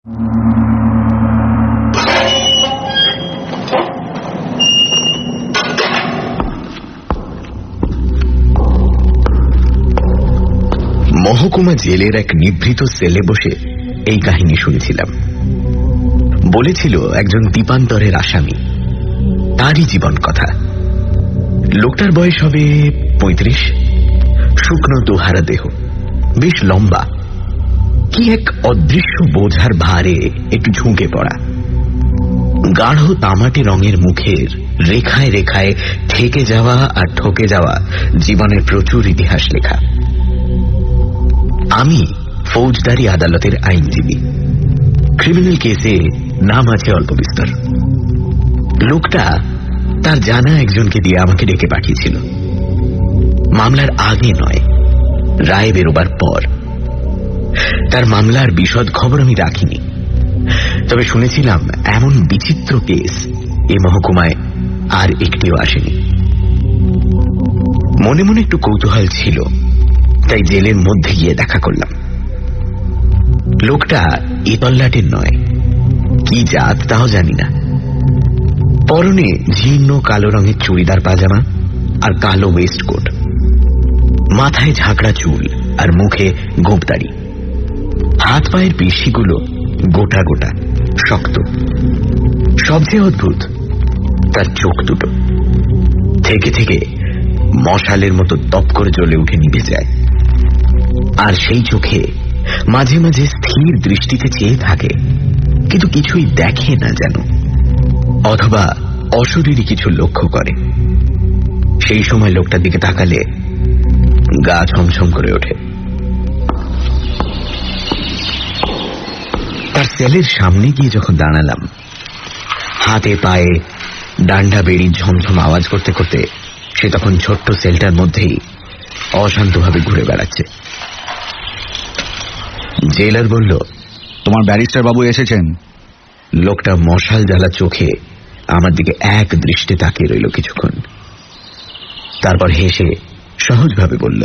মহকুমা জেলের এক নিভৃত সেলে বসে এই কাহিনী শুনেছিলাম। বলেছিল একজন দ্বীপান্তরের আসামি, তারই জীবন কথা। লোকটার বয়স হবে 35, শুকনো দোহারা দেহ, বেশ লম্বা, কি এক অদৃশ্য বোঝার ভারে একটু ঝুঁকে পড়া, গাঢ় তামাটে রঙের মুখের রেখায় রেখায় ঠেকে যাওয়া আর ঠকে যাওয়া জীবনের প্রচুর ইতিহাস লেখা। আমি ফৌজদারি আদালতের আইনজীবী, ক্রিমিনাল কেসে নাম আছে অল্প বিস্তর। লোকটা তার জানা একজনকে দিয়ে আমাকে ডেকে পাঠিয়েছিল, মামলার আগে নয়, রায় বেরোবার পর। তার মামলার বিশদ খবর আমি রাখিনি, তবে শুনেছিলাম এমন বিচিত্র কেস এ মহকুমায় আর একটিও আসেনি। মনে মনে একটু কৌতূহল ছিল, তাই জেলের মধ্যে গিয়ে দেখা করলাম। লোকটা এ তল্লাটের নয়, কি জাত তাও জানি না। পরনে জীর্ণ কালো রঙের চুড়িদার পাজামা আর কালো ওয়েস্টকোট, মাথায় ঝাঁকড়া চুল আর মুখে গোঁপদাড়ি, হাত পায়ের পেশিগুলো গোটা গোটা শক্ত। সবচেয়ে অদ্ভুত তার চোখ দুটো থেকে থেকে মশালের মতো তপ করে জ্বলে উঠে নিভে যায়, আর সেই চোখে মাঝে মাঝে স্থির দৃষ্টিতে চেয়ে থাকে, কিন্তু কিছুই দেখে না যেন, অথবা অশরীরী কিছু লক্ষ্য করে। সেই সময় লোকটার দিকে তাকালে গা ছমছম করে ওঠে। তার সেলের সামনে গিয়ে যখন দাঁড়ালাম, হাতে পায়ে ডান্ডা বেড়ি ঝমঝম আওয়াজ করতে করতে সে তখন ছোট্ট সেলটার মধ্যেই অশান্তভাবে ঘুরে বেড়াচ্ছে। জেলার বলল, তোমার ব্যারিস্টার বাবু এসেছেন। লোকটা মশাল জ্বালা চোখে আমার দিকে এক দৃষ্টে তাকিয়ে রইল কিছুক্ষণ, তারপর হেসে সহজভাবে বলল,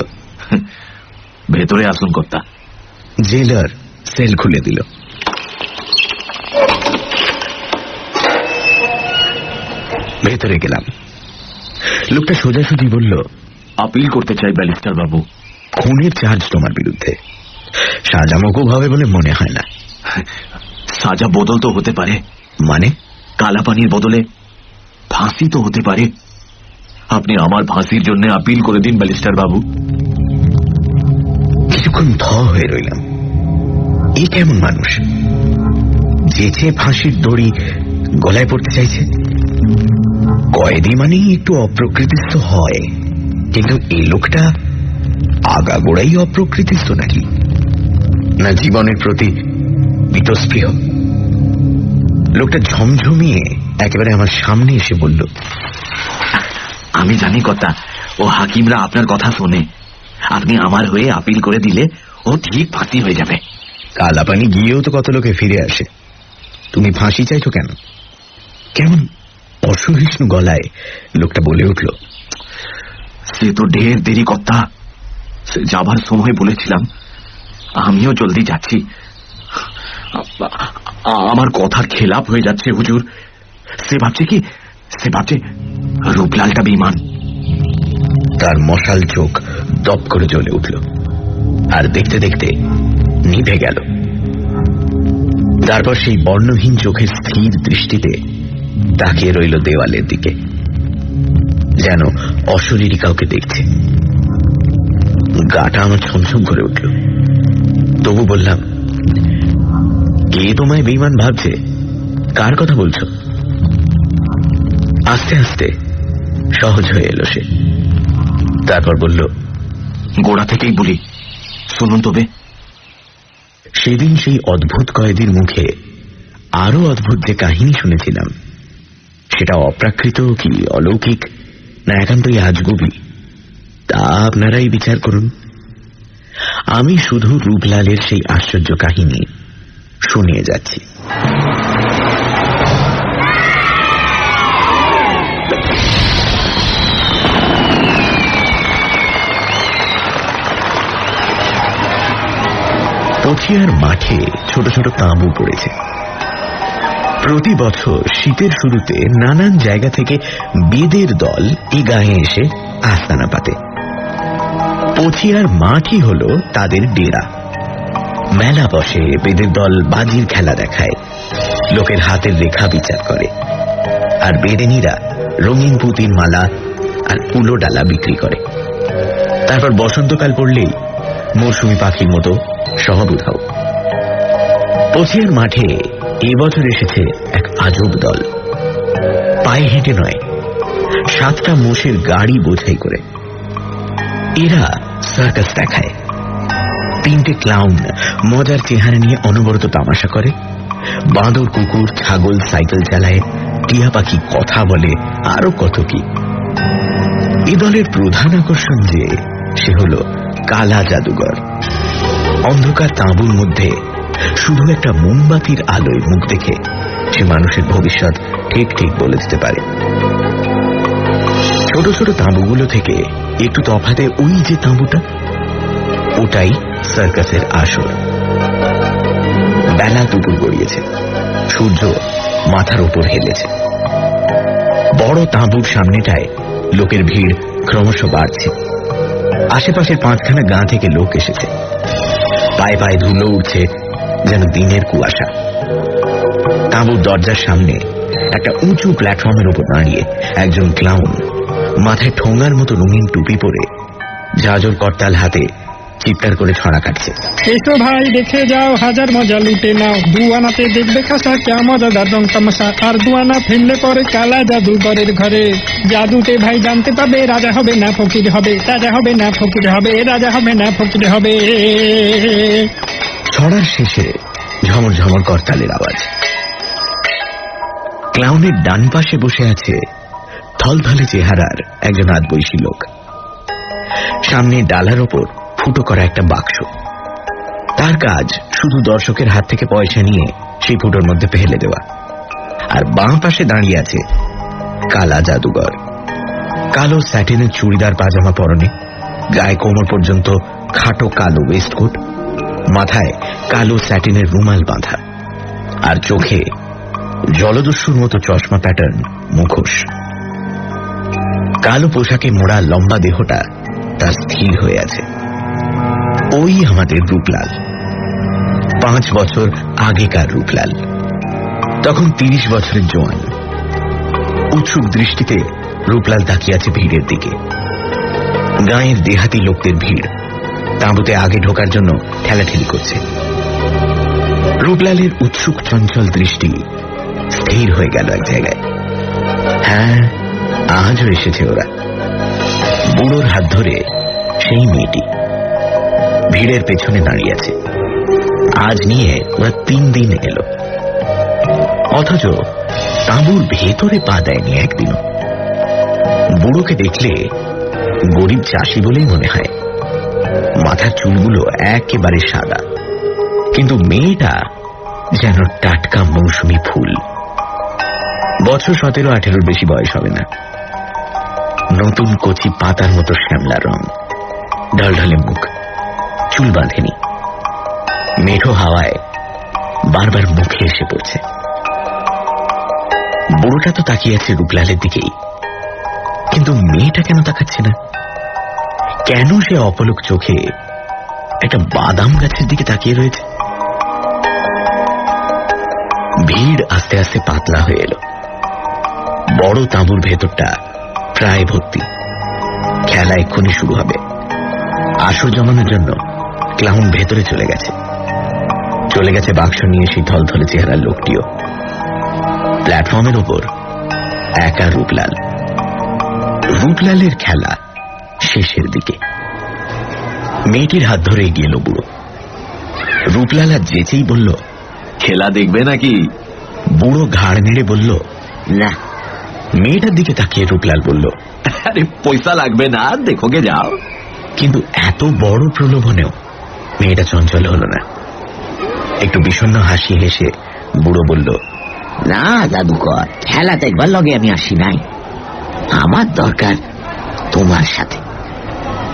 ভেতরে আসুন কর্তা। জেলার সেল খুলে দিল। ভেতরে গেলাম। লোকটা সোজাসুজি বলল, আপিল করতে চাই ব্যারিস্টার বাবু। খুনের চার্জ তোমার বিরুদ্ধে। সাজা মকুব হবে বলে মনে হয় না। সাজা বদল তো হতে পারে। মানে? কালাপানির বদলে ফাঁসি তো হতে পারে। আপনি আমার ফাঁসির জন্য আপিল করে দিন ব্যারিস্টার বাবু। কিছুক্ষণ থ হয়ে রইলাম। এ কেমন মানুষ, যেচে ফাঁসির দড়ি গলায় পড়তে চাইছে? কয়েদি মানে একটু অপ্রকৃতিস্থ হয়, কিন্তু এই লোকটা আগাগোড়াই অপ্রকৃতিস্থ নাকি? না জীবনের প্রতি বীতস্পৃহ? লোকটা ঝমঝমিয়ে একেবারে আমার সামনে এসে বলল, আমি জানি কর্তা, ও হাকিমরা আপনার কথা শোনে। আপনি আমার হয়ে আপিল করে দিলে ও ঠিক ফাঁসি হয়ে যাবে। কালাপানি গিয়েও তো কত লোকে ফিরে আসে, তুমি ফাঁসি চাইছো কেন? কেমন অসহিষ্ণু গলায় লোকটা বলে উঠল, সে তো ঢের দেরি কর্তা। যাবার সময় বলেছিলাম আমিও জলদি যাচ্ছি। আমার কথার খেলাপ হয়ে যাচ্ছে হুজুর। সে ভাবছে রূপলালটা বেঈমান। তার মশাল চোখ দপ করে জ্বলে উঠল, আর দেখতে দেখতে নিভে গেল। তারপর সেই বর্ণহীন চোখের স্থির দৃষ্টিতে তাকিয়ে রইল দেওয়ালের দিকে, যেন অশরীরী কাউকে দেখছে। গাটা আমার ছমছম করে উঠল। তবু বললাম, কে তোমায় বেঈমান ভাবছে? কার কথা বলছো? আস্তে আস্তে সহজ হয়ে এলো সে। তারপর বলল, গোড়া থেকেই বলি, শুনুন তবে। সেদিন সেই অদ্ভুত কয়েদির মুখে আরো অদ্ভুত যে কাহিনী শুনেছিলাম, সেটা অপ্রাকৃত কি অলৌকিক না একান্তই আজগুবি, তা আপনারাই বিচার করুন। আমি শুধু রূপলালের সেই আশ্চর্য কাহিনী শুনিয়ে যাচ্ছি। পথিয়ার মাঠে ছোট ছোট তাঁবু পড়েছে। প্রতি বছর শীতের শুরুতে নানান জায়গা থেকে বেদের দল এই গায়ে এসে আস্তানা পাতে। পথিয়ার মাঠই হল তাদের ডেরা। মেলা বসে, বেদের দল বাজির খেলা দেখায়, লোকের হাতের রেখা বিচার করে, আর বেদেনীরা রঙিন পুঁতির মালা আর কুলো ডালা বিক্রি করে। তারপর বসন্তকাল পড়লেই মৌসুমী পাখির মতো সব উধাও। পথিয়ার মাঠে এবছর এসেছে এক আজব দল। পায়ে হেঁটে নয়, 7টা মোষের গাড়ি বোঝাই করে। এরা সার্কাস দেখায়। 3টে ক্লাউন মজার চেহারা নিয়ে অনবরত তামাশা করে। বাঁদর, কুকুর, ছাগল সাইকেল চালায়, টিয়া পাখি কথা বলে, আরো কত কি। এ দলের প্রধান আকর্ষণ যে সে হল কালা জাদুঘর। অন্ধকার তাঁবুর মধ্যে শুধু একটা মোমবাতির আলোয় মুখ দেখে সে মানুষের ভবিষ্যৎ ঠিক ঠিক বলে দিতে পারে। ছোট ছোট তাঁবুগুলো থেকে একটু তফাতে ওই যে তাঁবুটা, ওটাই সার্কাসের আসর। বেলা দুপুর গড়িয়েছে, সূর্য মাথার উপর হেলেছে। বড় তাঁবুর সামনেটায় লোকের ভিড় ক্রমশ বাড়ছে। আশেপাশের 5খানা গাঁ থেকে লোক এসেছে। পায়ে পায়ে ধুলো উঠছে যেন দিনের কুয়াশা। তাঁবুর দরজার সামনে একটা উঁচু প্ল্যাটফর্মের উপর দাঁড়িয়ে একজন ক্লাউন মাথায় ঠোঙার মতো রঙিন টুপি পরে ঝাঁঝর করতাল হাতে চিৎকার করে ছড়া কাটছে। এসো ভাই, দেখে যাও, হাজার মজা লুটে নাও। 2 আনাতে দেখবে খাসা ক্যা মজাদার রং তামাশা। আর 2 আনা ফেললে পরে কালা জাদুঘরের ঘরে। জাদুতে ভাই জানতে পাবে, রাজা হবে না ফকির হবে, রাজা হবে না ফকির হবে, রাজা হবে না ফকির হবে। ছড়ার শেষে ঝমর ঝমর করতালের আওয়াজ। ক্লাউনের ডান পাশে বসে আছে থলথলে চেহারার একজন আদবয়সী লোক। সামনে ডালার ওপর ফুটো করা একটা বাক্স। তার কাজ শুধু দর্শকের হাত থেকে পয়সা নিয়ে সেই ফুটোর মধ্যে ফেলে দেওয়া। আর বাঁ পাশে দাঁড়িয়ে আছে কালা জাদুঘর। কালো স্যাটিনের চুড়িদার পাজামা পরনে, গায়ে কোমর পর্যন্ত খাটো কালো ওয়েস্টকোট, মাথায় কালো স্যাটিনের রুমাল বাঁধা, আর চোখে জলদস্যুর মতো চশমা প্যাটার্ন মুখোশ। কালো পোশাকে মোড়া লম্বা দেহটা তার স্থির হয়ে আছে। ওই আমাদের রূপলাল, 5 বছর আগেকার রূপলাল। তখন 30 বছরের জোয়ান। উৎসুক দৃষ্টিতে রূপলাল তাকিয়ে আছে ভিড়ের দিকে। গাঁয়ের দেহাতি লোকদের ভিড় তাঁবুতে আগে ঢোকার জন্য ঠেলাঠেলি করছে। রূপলালের উৎসুক চঞ্চল দৃষ্টি স্থির হয়ে গেল এক জায়গায়। হ্যাঁ, আজও এসেছে ওরা। বুড়োর হাত ধরে সেই মেয়েটি ভিড়ের পেছনে দাঁড়িয়ে আছে। আজ নিয়ে ওরা 3 দিন এলো, অথচ তাঁবুর ভেতরে পা দেয়নি একদিনও। বুড়োকে দেখলে গরিব চাষি বলেই মনে হয়। মাথার চুলগুলো একেবারে সাদা, কিন্তু মেয়েটা যেন টাটকা মৌসুমী ফুল। বছর 17-18 বেশি বয়স হবে না। নতুন কচি পাতার মতো শ্যামলা রং, ঢলঢলে মুখ, চুল বাঁধেনি। মেঠো হাওয়ায় বারবার মুখে এসে পড়ছে। বুড়োটা তো তাকিয়ে আছে রূপলালের দিকেই, কিন্তু মেয়েটা কেন তাকাচ্ছে না? কেন সে অপলক চোখে একটা বাদাম গাছের দিকে তাকিয়ে রয়েছে? ভিড় আস্তে আস্তে পাতলা হয়ে এলো। বড় তাঁবুর ভেতরটা প্রায় ভর্তি। খেলা এক্ষুনি শুরু হবে। আসর জমানোর জন্য ক্লাউন ভেতরে চলে গেছে বাক্স নিয়ে সেই থলথলে চেহারার লোকটিও। প্ল্যাটফর্মের ওপর একা রূপলালের খেলা শেষের দিকে। মেয়েটির হাত ধরে এগিয়ে এলো বুড়ো। রূপলাল আর যেচেই বলল, খেলা দেখবে নাকি? বুড়ো ঘাড় নেড়ে বলল, না। মেয়েটার দিকে তাকিয়ে রূপলাল বলল, আরে পয়সা লাগবে না, দেখোগে যাও। কিন্তু এত বড় প্রলোভনেও মেয়েটা চঞ্চল হলো না। একটু বিষণ্ণ হাসি হেসে বুড়ো বলল, না জাদুকর, খেলা দেখবার লগে আমি আসি নাই। আমার দরকার তোমার সাথে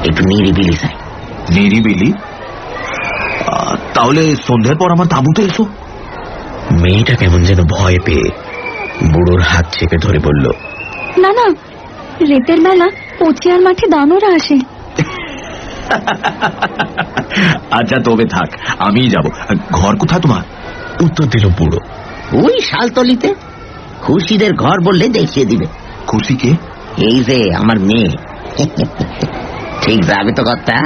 একটু নিরিবিলি চাই। নিরিবিলি? তাহলে সন্ধ্যের পর আমার তাঁবুতে এসো। মেয়েটা কেমন যেন ভয় পেয়ে বুড়োর হাত চেপে ধরে বলল, না না, রেতের বেলা পচিয়ার মাঠে দানরা আসে। আচ্ছা তবে থাক, আমিই যাব। ঘর কোথায় তোমার? উত্তর দিল বুড়ো, ওই শালতলিতে। খুশিদের ঘর বললে দেখিয়ে দিবে। খুশিকে? এই যে আমার মেয়ে। ঠিক যাবে তো কথা।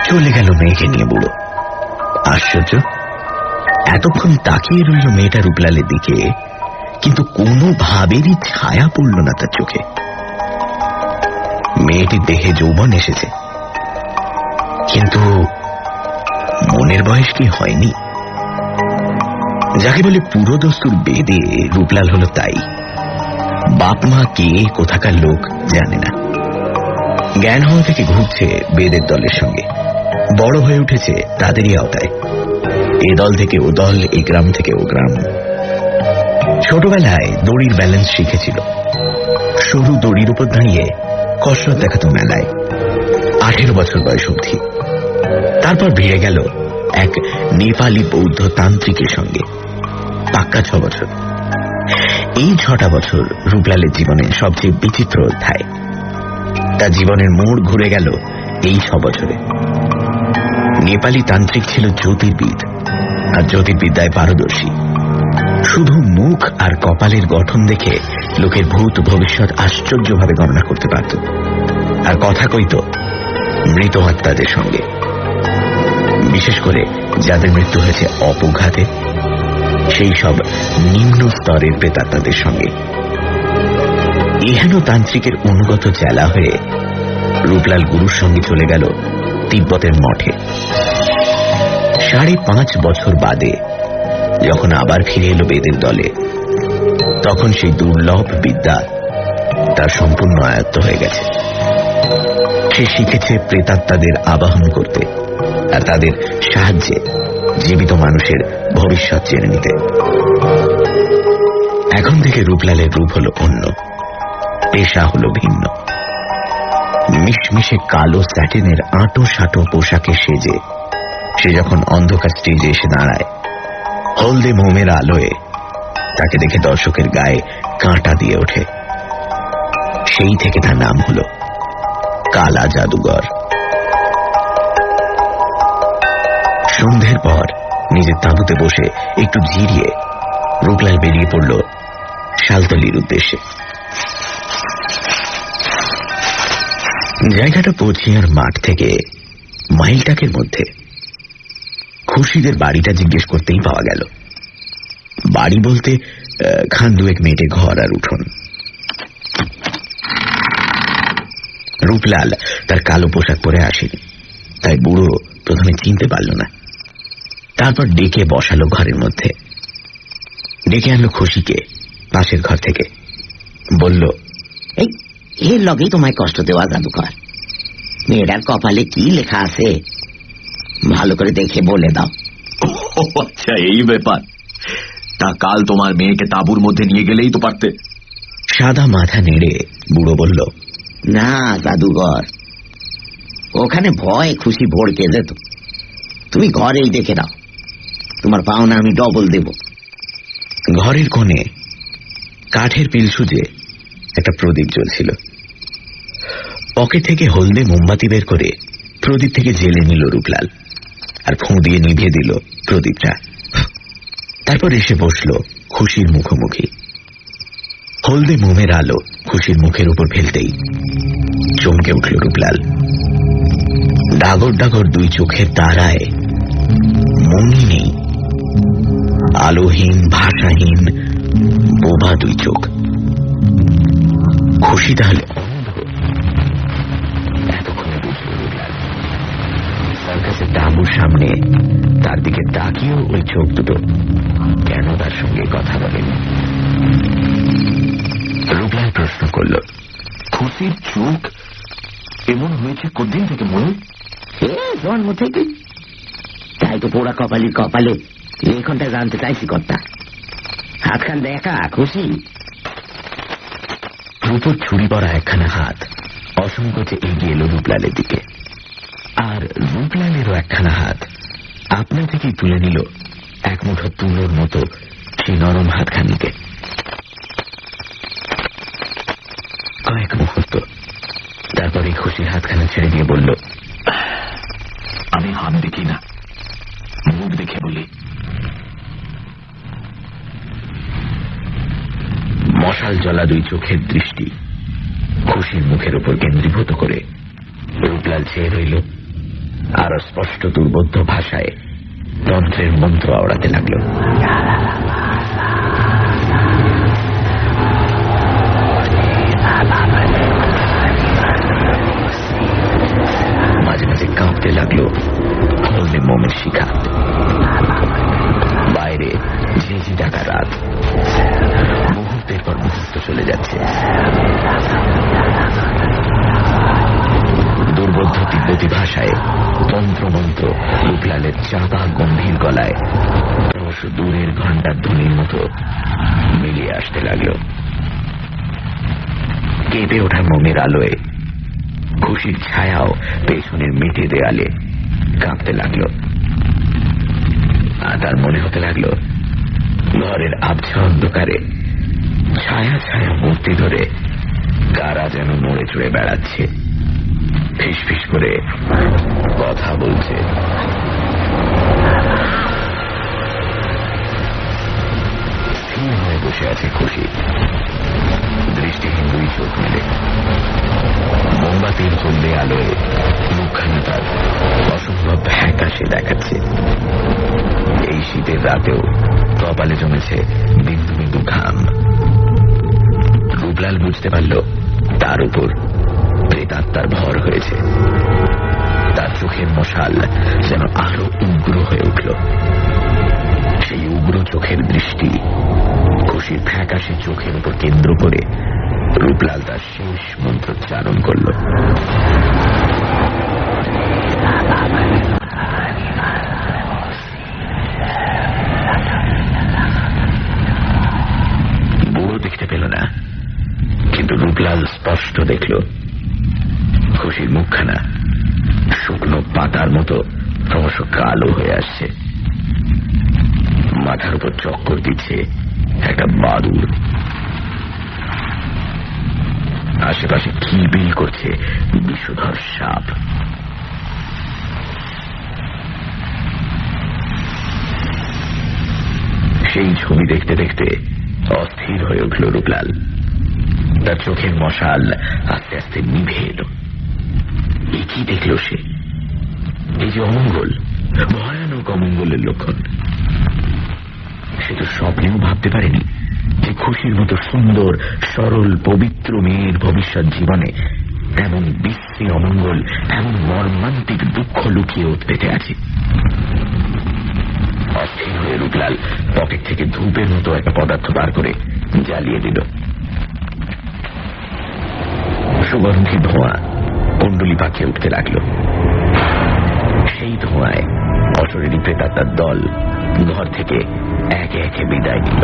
চলে গেল মেয়েকে নিয়ে বুড়ো। আশ্চর্য, এতক্ষণ তাকিয়ে রইল মেয়েটা রূপলালের দিকে, কিন্তু কোনো ভাবেরই ছায়া পড়ল না তার চোখে। মেয়েটির দেহে যৌবন এসেছে, কিন্তু মনের বয়স কি হয়নি? যাকে বলে পুরোদস্তুর বেদে রূপলাল হলো তাই। বাপ মা কে, কোথাকার লোক জানে না। জ্ঞান হওয়া থেকে ঘুরছে বেদের দলের সঙ্গে, বড় হয়ে উঠেছে তাদেরই আওতায়। এ দল থেকে ও দল, এ গ্রাম থেকে ও গ্রাম। ছোটবেলায় দড়ির ব্যালেন্স শিখেছিল। সরু দড়ির উপর দাঁড়িয়ে কসরত দেখাতো মেলায়, 18 বছর বয়স অবধি। তারপর ভিড়ে গেল এক নেপালি বৌদ্ধ তান্ত্রিকের সঙ্গে, পাক্কা 6 বছর। এই 6টা বছর রূপলালের জীবনে সবচেয়ে বিচিত্র অধ্যায়। তার জীবনের মোড় ঘুরে গেল এই 6 বছরে। নেপালি তান্ত্রিক ছিল জ্যোতির্বিদ, আর জ্যোতির্বিদ্যায় পারদর্শী। শুধু মুখ আর কপালের গঠন দেখে লোকের ভূত ভবিষ্যৎ আশ্চর্যভাবে গণনা করতে পারত, আর কথা কইত মৃত আত্মাদের সঙ্গে, বিশেষ করে যাদের মৃত্যু হয়েছে অপঘাতে, সেই সব নিম্ন স্তরের প্রেতাত্মাদের সঙ্গে। এহেন তান্ত্রিকের অনুগত চেলা হয়ে রূপলাল গুরুর সঙ্গে চলে গেল তিব্বতের মঠে। 5.5 বছর বাদে যখন আবার ফিরে এলো বেদের দলে, তখন সেই দুর্লভ বিদ্যা তার সম্পূর্ণ আয়ত্ত হয়ে গেছে। সে শিখেছে প্রেতাত্মাদের আবাহন করতে, আর তাদের সাহায্যে জীবিত মানুষের ভবিষ্যৎ জেনে নিতে। এখন থেকে রূপলালের রূপ হলো অন্য, পেশা হলো ভিন্ন। মিশমিশে কালো স্যাটিনের আঁটো সাঁটো পোশাকে সেজে সে যখন অন্ধকার স্টেজে এসে দাঁড়ায়, হলদে মোমের আলোয় তাকে দেখে দর্শকের গায়ে কাঁটা দিয়ে ওঠে। সেই থেকে তার নাম হলো কালা জাদুঘর। সন্ধ্যের পর নিজের তাঁবুতে বসে একটু জিরিয়ে রূপলাল বেরিয়ে পড়ল শালতলির উদ্দেশ্যে। জায়গাটা পচিয়ার মাঠ থেকে মাইলটাকের মধ্যে। খুশিদের বাড়িটা জিজ্ঞেস করতেই পাওয়া গেল। বাড়ি বলতে খান 2 মেটে ঘর আর উঠোন। রূপলাল তার কালো পোশাক পরে আসেনি, তাই বুড়ো প্রথমে চিনতে পারল না। তারপর ডেকে বসালো ঘরের মধ্যে। ডেকে আনলো খুশিকে পাশের ঘর থেকে। বলল, এই এর লগেই তোমায় কষ্ট দেওয়া জাদুকর। মেয়েটার কপালে কি লেখা আছে ভালো করে দেখে বলে দাও। আচ্ছা, এই ব্যাপার। তা কাল তোমার মেয়েকে তাঁবুর মধ্যে নিয়ে গেলেই তো পারতে। সাদা মাথা নেড়ে বুড়ো বলল, না জাদুঘর, ওখানে ভয় খুশি ভড়কে যেত। তুমি ঘরেই দেখে দাও, তোমার পাওনা আমি ডবল দেব। ঘরের কোণে কাঠের পিল সুজে একটা প্রদীপ জ্বলছিল। পকেট থেকে হলদে মোমবাতি বের করে প্রদীপ থেকে জেলে নিল রূপলাল, আর ফুঁ দিয়ে নিভিয়ে দিল প্রদীপটা। তারপর এসে বসল খুশির মুখোমুখি। হলদে মোমের আলো খুশির মুখের উপর ফেলতেই চমকে উঠল রূপলাল। ডাগর ডাগর 2 চোখের তারায় মনই নেই, আলোহীন ভাষাহীন বোবা 2 চোখ। খুশি তাহলে এতক্ষণে বুঝল রূপলাল। সার্কাসের তাঁবুর সামনে তার দিকে তাকিয়েও ওই চোখ দুটো কেন তার সঙ্গে কথা বলেনি। রূপলাল প্রশ্ন করল, খুশির চোখ এমন হয়েছে কদিন থেকে মনে? জন্ম থেকে। তাই তো পোড়া কপালির কপালে লেখনটা জানতে চাইছি কর্তা। হাতখান দেখা খুশি। রূপর ছুরি পরা একখানা হাত অসংকোচে এগিয়ে এলো রূপলালের দিকে। আর রূপলালেরও একখানা হাত আপনা থেকেই তুলে নিল এক মুঠো তুলোর মতো সেই নরম হাতখানিকে। কয়েক মুহূর্ত তারপরে খুশির হাতখানা ছেড়ে দিয়ে বলল, আমি হাত দেখি না, মুখ দেখে বলি। মশাল জ্বলা দুই চোখের দৃষ্টি খুশির মুখের উপর কেন্দ্রীভূত করে রূপলাল চেয়ে রইল, আর স্পষ্ট দুর্বোধ্য ভাষায় তন্ত্রের মন্ত্র আওড়াতে লাগল। মাঝে মাঝে কাঁপতে লাগলো হলদে মোমের শিখা। বাইরে ঝিঝি ডাকা রাত মুহূর্তের পর মুহূর্ত চলে যাচ্ছে। দুর্বোধ্য তিব্বতী ভাষায় তন্ত্রমন্ত্র রূপলালের চাপা গম্ভীর গলায় ক্রমশ দূরের ঘণ্টার ধ্বনির মতো মিলিয়ে আসতে লাগল। কেঁপে ওঠা মোমের আলোয় খুশির ছায়াও পেছনের মেটে দেয়ালে কাঁপতে লাগল। আর তার মনে হতে লাগলো ঘরের আবছা অন্ধকারে ছায়া ছায়া মূর্তি ধরে কারা যেন নড়ে চড়ে বেড়াচ্ছে, ফিস ফিস করে কথা বলছে। স্থির হয়ে বসে আছে খুশি, দৃষ্টিহীন দুই চোখ মেলে। মোমবাতির হলদে আলোয় মুখখানা তার অসম্ভব ফ্যাকাশে দেখাচ্ছে। এই শীতের রাতেও কপালে জমেছে বিন্দু বিন্দু ঘাম। রূপলাল বুঝতে পারল তার উপর প্রেতাত্মার ভর হয়েছে। তার চোখের মশাল যেন আরো উগ্র হয়ে উঠল। সেই উগ্র চোখের দৃষ্টি খুশির ফ্যাকাশে চোখের উপর কেন্দ্র করে রূপলাল তার শেষ মন্ত্রোচ্চারণ করল। বুড়ো দেখতে পেল না, কিন্তু রূপলাল স্পষ্ট দেখল খুশির মুখখানা শুকনো পাতার মতো ক্রমশ কালো হয়ে আসছে। মাথার উপর চক্কর দিচ্ছে একটা বাদুড়। আশেপাশে কিলবিল করছে বিষধর সাপ। সেই ছবি দেখতে দেখতে অস্থির হয়ে উঠল রূপলাল। তার চোখের মশাল আস্তে আস্তে নিভে এলো। এ কি দেখল সে? এই যে অমঙ্গল, ভয়ানক অমঙ্গলের লক্ষণ। সে তো স্বপ্নেও ভাবতে পারেনি যে খুশির মতো সুন্দর সরল পবিত্র মেয়ের ভবিষ্যৎ জীবনে এমন বিশ্রী অমঙ্গল, এমন মর্মান্তিক দুঃখ লুকিয়ে পেতে আছে। অস্থির হয়ে রূপলাল পকেট থেকে ধূপের মতো একটা পদার্থ বার করে জ্বালিয়ে দিল। সুগন্ধি ধোঁয়া কুণ্ডলি পাকিয়ে উঠতে লাগলো। সেই ধোঁয়ায় অশরীরী প্রেতাত্মার দল ঘর থেকে একে একে বিদায় নিল।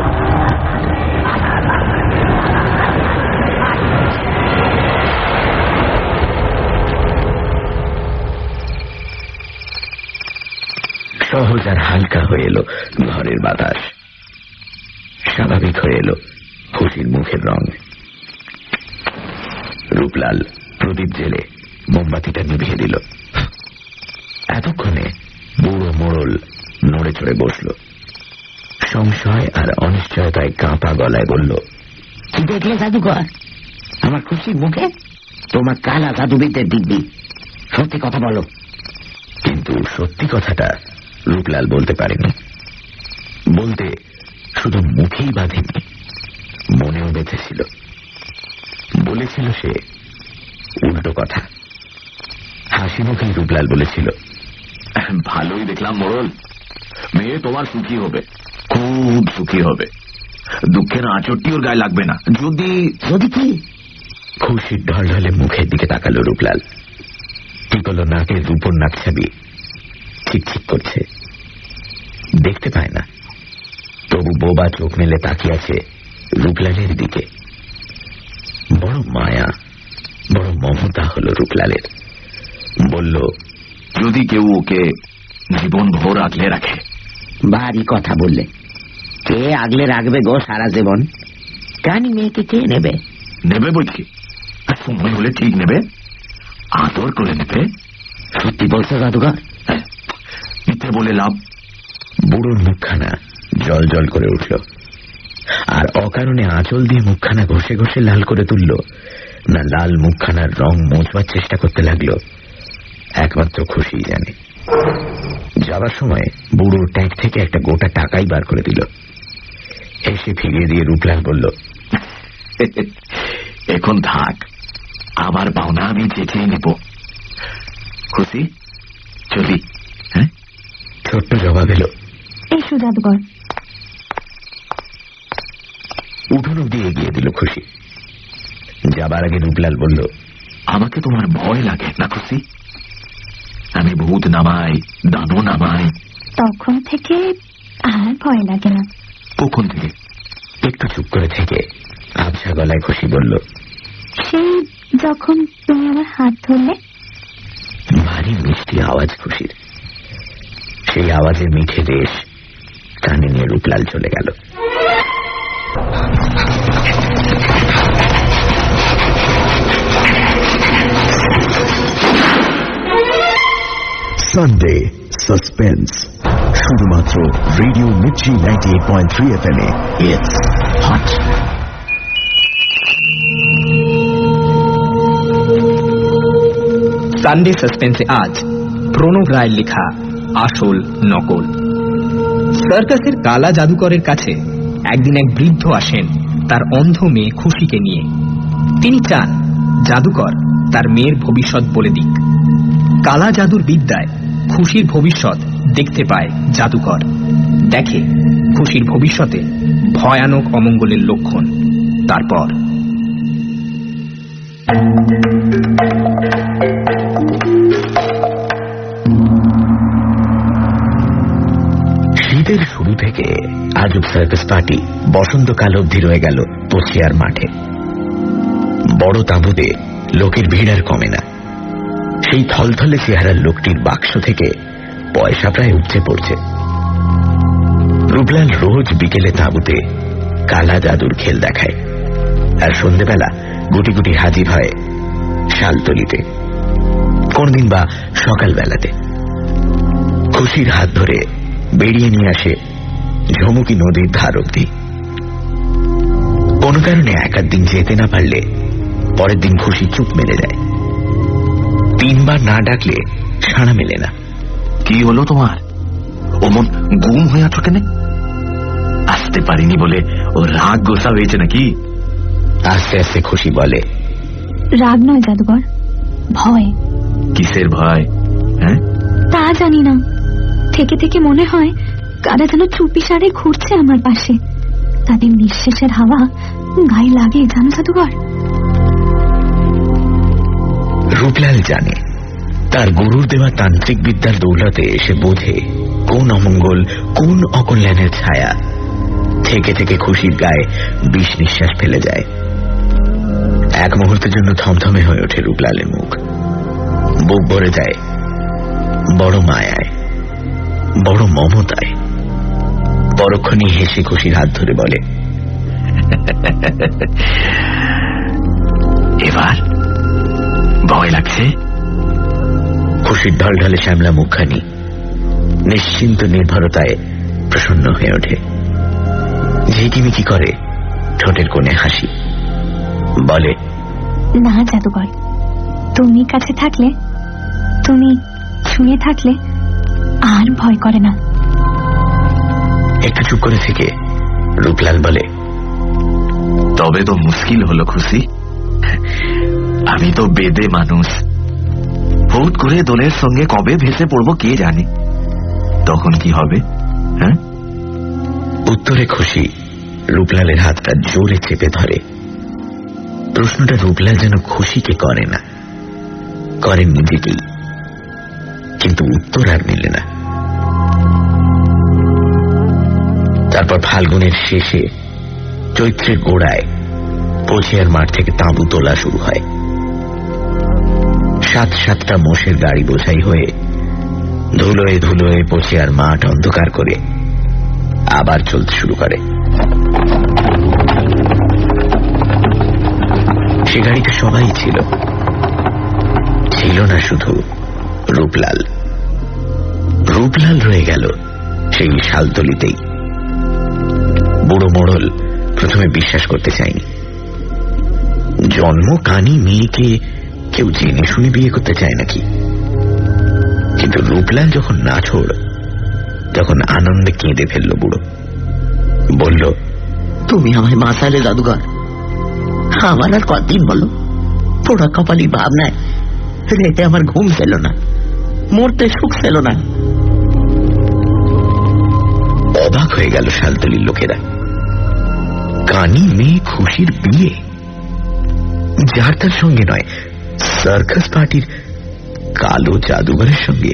সহজ আর হালকা হয়ে এলো ঘরের বাতাস। স্বাভাবিক হয়ে এলো খুশির মুখের রং। রূপলাল প্রদীপ জেলে মোমবাতিটা নিভিয়ে দিল। এতক্ষণে বুড়ো মোড়ল নড়ে চড়ে বসল। সংশয় আর অনিশ্চয়তায় কাঁপা গলায় বলল, কি দেখলে জাদুঘর আমার খুশির মুখে? তোমার কালা জাদুবিদ্যের দিব্যি, সত্যি কথা বলো। কিন্তু সত্যি কথাটা রূপলাল বলতে পারেনি। বলতে শুধু মুখেই বাঁধেনি, মনেও বেঁধেছিল। বলেছিল সে উল্টো কথা। হাসি মুখেই রূপলাল বলেছিল, ভালোই দেখলাম মোড়ল, মেয়ে তোমার সুখী হবে, খুব সুখী হবে। দুঃখের আঁচড়টি ওর গায়ে লাগবে না। যদি যদি কি? খুশির ঢলঢলে মুখের দিকে তাকালো রূপলাল। ঠিক হলো নাকের রূপর নাকছাবি ঠিক করছে। দেখতে পায় না, তবু বোবা চোখ মেলে তাকিয়ে আছে রূপলালের দিকে। বড় মায়া, বড় মমতা হলো রূপলালের। বলল, যদি কেউ ওকে জীবন ভোর আগলে রাখে। ভারী কথা বললে। কে আগলে রাখবে গো সারা জীবন? কানি মেয়েকে কে নেবে? নেবে বলছি, আর সময় হলে ঠিক নেবে, আদর করে নেবে। সত্যি বলছো জাদুঘর? মিথ্যে বলে লাভ। বুড়োর মুখখানা জল জল করে উঠল, আর অকারণে আঁচল দিয়ে মুখখানা ঘষে ঘষে লাল করে তুলল, না লাল মুখখানার রং মোছবার চেষ্টা করতে লাগলো, একমাত্র খুশিই জানে। যাবার সময় বুড়োর ট্যাঙ্ক থেকে একটা গোটা টাকাই বার করে দিল। এসে ফিরিয়ে দিয়ে রূপলাল বলল, এখন থাক, আবার পাওনা আমি চেঁচিয়ে নেব। খুশি, চলি। হ্যাঁ, ছোট্ট জবাব এলো। এসো জাদুঘর। উঠোন অব্দি এগিয়ে দিল খুশি। যাবার আগে রূপলাল বলল, আমাকে তোমার ভয় লাগে না খুশি? আমি ভূত নামাই, দানো নামাই। তখন থেকে আর ভয় লাগে না। কখন থেকে? একটু চুপ করে থেকে আবছা গলায় খুশি বলল, সেই যখন তুমি আমার হাত ধরলে। ভারী মিষ্টি আওয়াজ খুশির। সেই আওয়াজের মিঠে রেশ কানে নিয়ে রূপলাল চলে গেল। সানডে সাসপেন্স, শুধুমাত্র রেডিও মির্চি 98.3 FM এ। It's hot. সানডে সাসপেন্সে আজ প্রণব রায়ের লেখা আসল নকল। সার্কাসের কালা জাদুকরের কাছে একদিন এক বৃদ্ধ আসেন তার অন্ধ মেয়ে খুশিকে নিয়ে। তিনি চান জাদুকর তার মেয়ের ভবিষ্যৎ বলে দিক। কালা জাদুর বিদ্যায় খুশির ভবিষ্যৎ দেখতে পায় জাদুকর। দেখে খুশির ভবিষ্যতে ভয়ানক অমঙ্গলের লক্ষণ। তারপর শীতের শুরু থেকে আজব সার্কাস পার্টি বসন্তকাল অবধি রয়ে গেল পচিয়ার মাঠে। বড় তাঁবুতে লোকের ভিড় আর কমে না। সেই থলথলে চেহারার লোকটির বাক্স থেকে পয়সা প্রায় উপচে পড়ছে। রূপলাল রোজ বিকেলে তাঁবুতে কালা জাদুর খেল দেখায়, আর সন্ধ্যেবেলা গুটি গুটি হাজির হয় শালতলিতে, কোনদিন বা সকালবেলাতে। খুশির হাত ধরে বেরিয়ে নিয়ে আসে ঝমুকি নদীর ধার অব্দি। কোন কারণে এক আধ দিন যেতে না পারলে পরের দিন খুশি চুপ মেলে যায়। 3 বার না ডাকলে সাড়া মেলে না। কি হলো তোমার? অমন গুম হয়ে আছো কেন? আসতে পারিনি বলে ও রাগ গোসা হয়েছে নাকি? আস্তে আস্তে খুশি বলে, রাগ নয় জাদুঘর, ভয়। কিসের ভয়? হ্যাঁ, তা জানি না, থেকে থেকে মনে হয় কারা যেন চুপি সারে ঘুরছে আমার পাশে। তাদের নিঃশ্বাসের হাওয়া গায়ে লাগে, জানো জাদুঘর? রূপলাল জানে তার গুরুর দেওয়া তান্ত্রিক বিদ্যার দৌলতে এসে বোঝে কোন অমঙ্গল, কোন অকল্যাণের ছায়া থেকে থেকে খুশির গায়ে বিষ নিঃশ্বাস ফেলে যায়। এক মুহূর্তের জন্য থমথমে হয়ে ওঠে রূপলালের মুখ। বুক ভরে যায় বড় মায়ায়, বড় মমতায়। পরক্ষণে হেসে খুশির হাত ধরে বলে, এবার ভয় লাগছে? খুশির ঢলঢলে শ্যামলা মুখখানি নিশ্চিন্ত নির্ভরতায় প্রসন্ন হয়ে ওঠে। ঝিকিমিকি করে ঠোঁটের কোণে হাসি। বলে, না জাদুঘর, তুমি কাছে থাকলে, তুমি ছুঁয়ে থাকলে আর ভয় করে না। একটু চুপ করে থেকে রূপলাল বলে, তবে তো মুশকিল হলো খুশি। আমি তো বেদে মানুষ, হুট করে দোলের সঙ্গে কবে ভেসে পড়বো কে জানে। তখন কি হবে? হ্যাঁ? উত্তরে খুশি রূপলালের হাতটা জোরে চেপে ধরে। প্রশ্নটা রূপলাল যেন খুশিকে করে না, করেন নিজেকেই, কিন্তু উত্তর আর মিলে না। তারপর ফাল্গুনের শেষে চৈত্রের গোড়ায় পচিয়ার মাঠ থেকে তাঁবু তোলা শুরু হয়। 7-7টা মোষের গাড়ি বোঝাই হয়ে ধুলোয় ধুলোয় পচে আর মাঠ অন্ধকার করে আবার চলতে শুরু করে। সে গাড়িতে সবাই ছিল, ছিল না শুধু রূপলাল। রূপলাল রয়ে গেল সেই শালতলিতেই। বুড়ো মোড়ল প্রথমে বিশ্বাস করতে চায়নি। জন্ম কানি মেয়েকে কেউ জেনে শুনে বিয়ে করতে চায় নাকি? কিন্তু রূপলাল যখন নাছোড়, তখন আনন্দে কেঁদে ফেলল বুড়ো। বলল, তুমি আমায় বাঁচালে জাদুঘর। আমার আর কতদিন বলো? পোড়া কপালি ভাবনায় রেতে আমার ঘুম ছিল না, মরতে সুখ ছিল না। অবাক হয়ে গেল শালতলির লোকেরা। কানি মেয়ে খুশির বিয়ে, যার তার সঙ্গে নয়, সার্কাস পার্টির কালো জাদুঘরের সঙ্গে।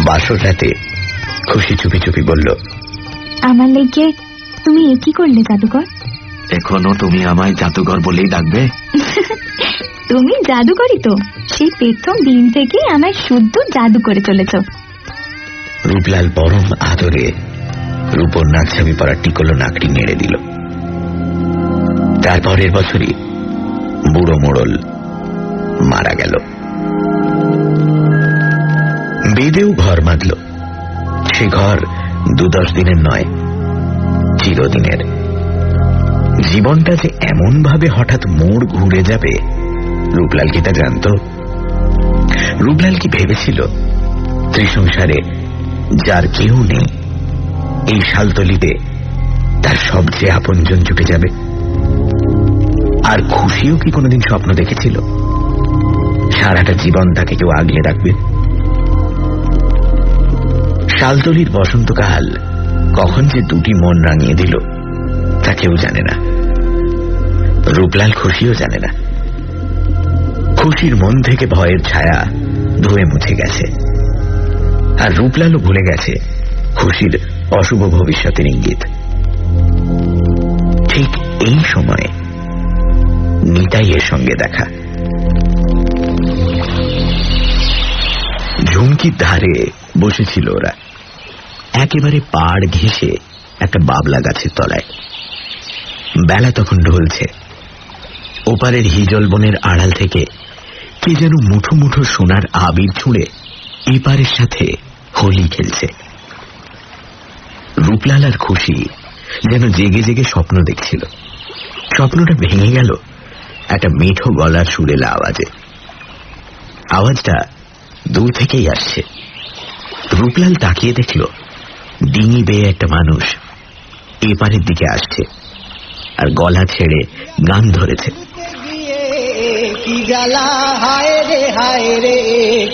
বাসর রাতে খুশি চুপি চুপি বলল, আমার লেগে তুমি এ কি করলে জাদুকর? এখনো তুমি আমায় জাদুঘর বলেই ডাকবে? তুমি জাদুকরই তো, সেই প্রথম দিন থেকে আমায় শুদ্ধ জাদু করে চলেছ। রূপলাল পরম আদরে রূপর নাকছাবি পরা টিকলো নাকটি নেড়ে দিল। তারপরের বছরই বুড়ো মোড়ল মারা গেল। বেদেও ঘর বাঁধল। সে ঘর 2-10 দিনের নয়, চিরদিনের। জীবনটা যে এমন ভাবে হঠাৎ মোড় ঘুরে যাবে, রূপলাল কি তা জানত? রূপলাল কি ভেবেছিল ত্রিসংসারে যার কেউ নেই, এই শালতলিতে তার সবচেয়ে আপনজন চুকে যাবে? আর খুশিও কি কোনোদিন স্বপ্ন দেখেছিল সারাটা জীবন তাকে কেউ আগলে রাখবে? শালতলির বসন্তকাল কখন যে দুটি মন রাঙিয়ে দিল তা কেউ জানে না। রূপলাল খুশিও জানে না। খুশির মন থেকে ভয়ের ছায়া ধুয়ে মুছে গেছে, আর রূপলালও ভুলে গেছে খুশির অশুভ ভবিষ্যতের ইঙ্গিত। ঠিক এই সময়ে নিতাইয়ের সঙ্গে দেখা। ঝুমকির ধারে বসেছিল ওরা, একেবারে পাড় ঘেঁষে একটা বাবলা গাছের তলায়। বেলা তখন ঢলছে। ওপারের হিজল বনের আড়াল থেকে কে যেন মুঠো মুঠো সোনার আবির ছুঁড়ে এপারের সাথে হোলি খেলছে। রূপলাল আর খুশি যেন জেগে জেগে স্বপ্ন দেখছিল। স্বপ্নটা ভেঙে গেল একটা মিঠো গলার সুরেলা আওয়াজে। আওয়াজটা দূর থেকেই আসছে। রূপলাল তাকিয়ে দেখল ডিঙি বেয়ে একটা মানুষ এপারের দিকে আসছে, আর গলা ছেড়ে গান ধরেছে। কি জ্বালা হায় রে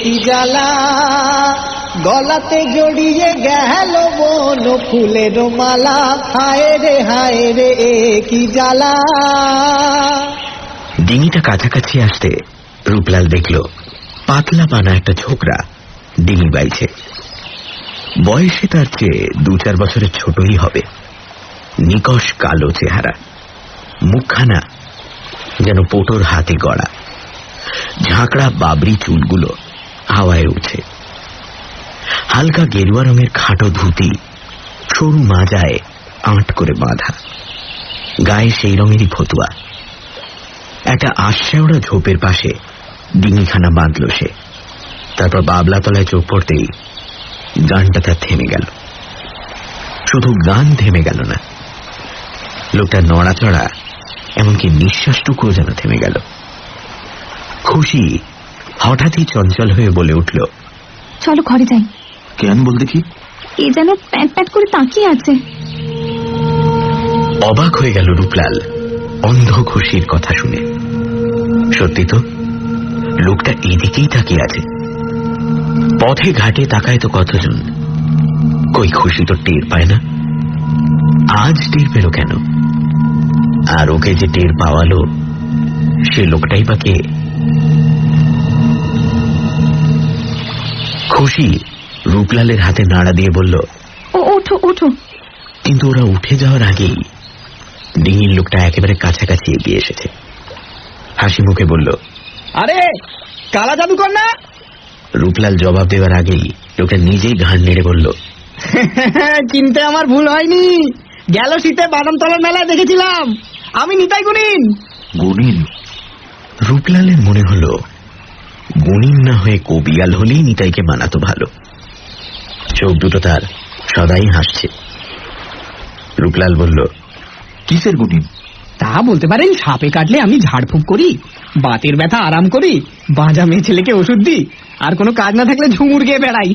কি জ্বালা, গলাতে জড়িয়ে গেল বন ফুলের মালা, হায় রে কি জ্বালা। ডিঙিটা কাছাকাছি আসতে রূপলাল দেখল পাতলা পানা একটা ছোকরা ডিঙি বাইছে। বয়সে তার চেয়ে 2-4 বছরের ছোটই হবে। নিকষ কালো চেহারা, মুখখানা যেন পোটোর হাতে গড়া। ঝাঁকড়া বাবরি চুলগুলো হাওয়ায় উঠছে। হালকা গেরুয়া রঙের খাটো ধুতি সরু মাজায় আঁট করে বাঁধা, গায়ে সেই রঙেরই ফতুয়া। একটা আশ্বাওড়া ঝোপের পাশে ডিঙিখানা বাঁধল সে। তারপর বাবলা তলায় চোখ পড়তেই গানটা তার থেমে গেল। শুধু গান থেমে গেল না, লোকটা নড়াচড়া, এমনকি নিঃশ্বাসটুকুও যেন থেমে গেল। খুশি হঠাৎই চঞ্চল হয়ে বলে উঠল, চলো ঘরে যাই। কেন বলতে কি? এ যেন প্যাট প্যাট করে তাকিয়ে আছে। অবাক হয়ে গেল রূপলাল অন্ধ খুশির কথা শুনে। সত্যি তো, লোকটা এদিকেই তাকিয়ে আছে। পথে ঘাটে তাকায় তো কতজন, কই খুশি তো টের পায় না। আজ টের পেল কেন? আর ওকে যে টের পাওয়ালো সে লোকটাই বা কে? খুশি রূপলালের হাতে নাড়া দিয়ে বলল, ওঠো ওঠো। কিন্তু ওরা উঠে যাওয়ার আগেই ডিঙির লোকটা একেবারে কাছাকাছি এগিয়ে এসেছে। হাসি মুখে বলল, আরে কালা জাদুকর না? রূপলাল জবাব দেওয়ার আগেই লোকটা নিজেই ঘাড় নেড়ে বলল, চিনতে আমার ভুল হয়নি, গেল শীতে বাদামতলার মেলায় দেখেছিলাম, আমি নিতাই গুণিন। গুণিন? রূপলালের মনে হলো গুণিন না হয়ে কবিয়াল হলেই নিতাইকে মানাতো ভালো। চোখ দুটো তার সদাই হাসছে। রূপলাল বলল, কিসের গুণিন? তা বলতে পারেন সাপে কাটলে আমি ঝাড়ফুঁক করি, বাতের ব্যথা আরাম করি, বাঁজা মেয়ে ছেলেকে ওষুধ দিই, আর কোনো কাজ না থাকলে ঝুমুর গিয়ে বেড়াই।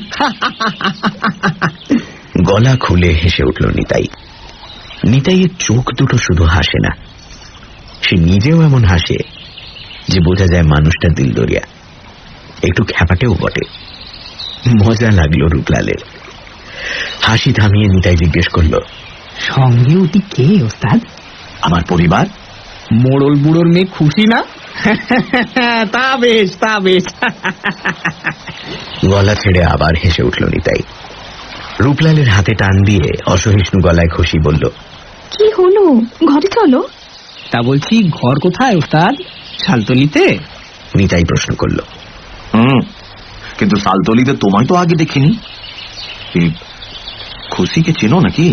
গলা খুলে হেসে উঠল নিতাই। নিতাইয়ের চোখ দুটো শুধু হাসে না, সে নিজেও এমন হাসে যে বোঝা যায় মানুষটা দিলদরিয়া, একটু খ্যাপাটেও বটে। মজা লাগলো রূপলালের। হাসি থামিয়ে নিতাই জিজ্ঞেস করল, সঙ্গে ওটি কে ওস্তাদ? আমার পরিবার। মোড়ল বুড়োর মেয়ে খুশি না? তা বেশ, তা বেশ। গলা ছেড়ে আবার হেসে উঠল নিতাই। রূপলালের হাতে টান দিয়ে অসহিষ্ণু গলায় খুশি বলল, কি হলো, ঘরে চলো। তা বলছি ঘর কোথায় ওস্তাদ? শালতলিতে? নিতাই প্রশ্ন করল। কিন্তু শালতলিতে তোমায় তো আগে দেখিনি। খুশিকে চেনো নাকি?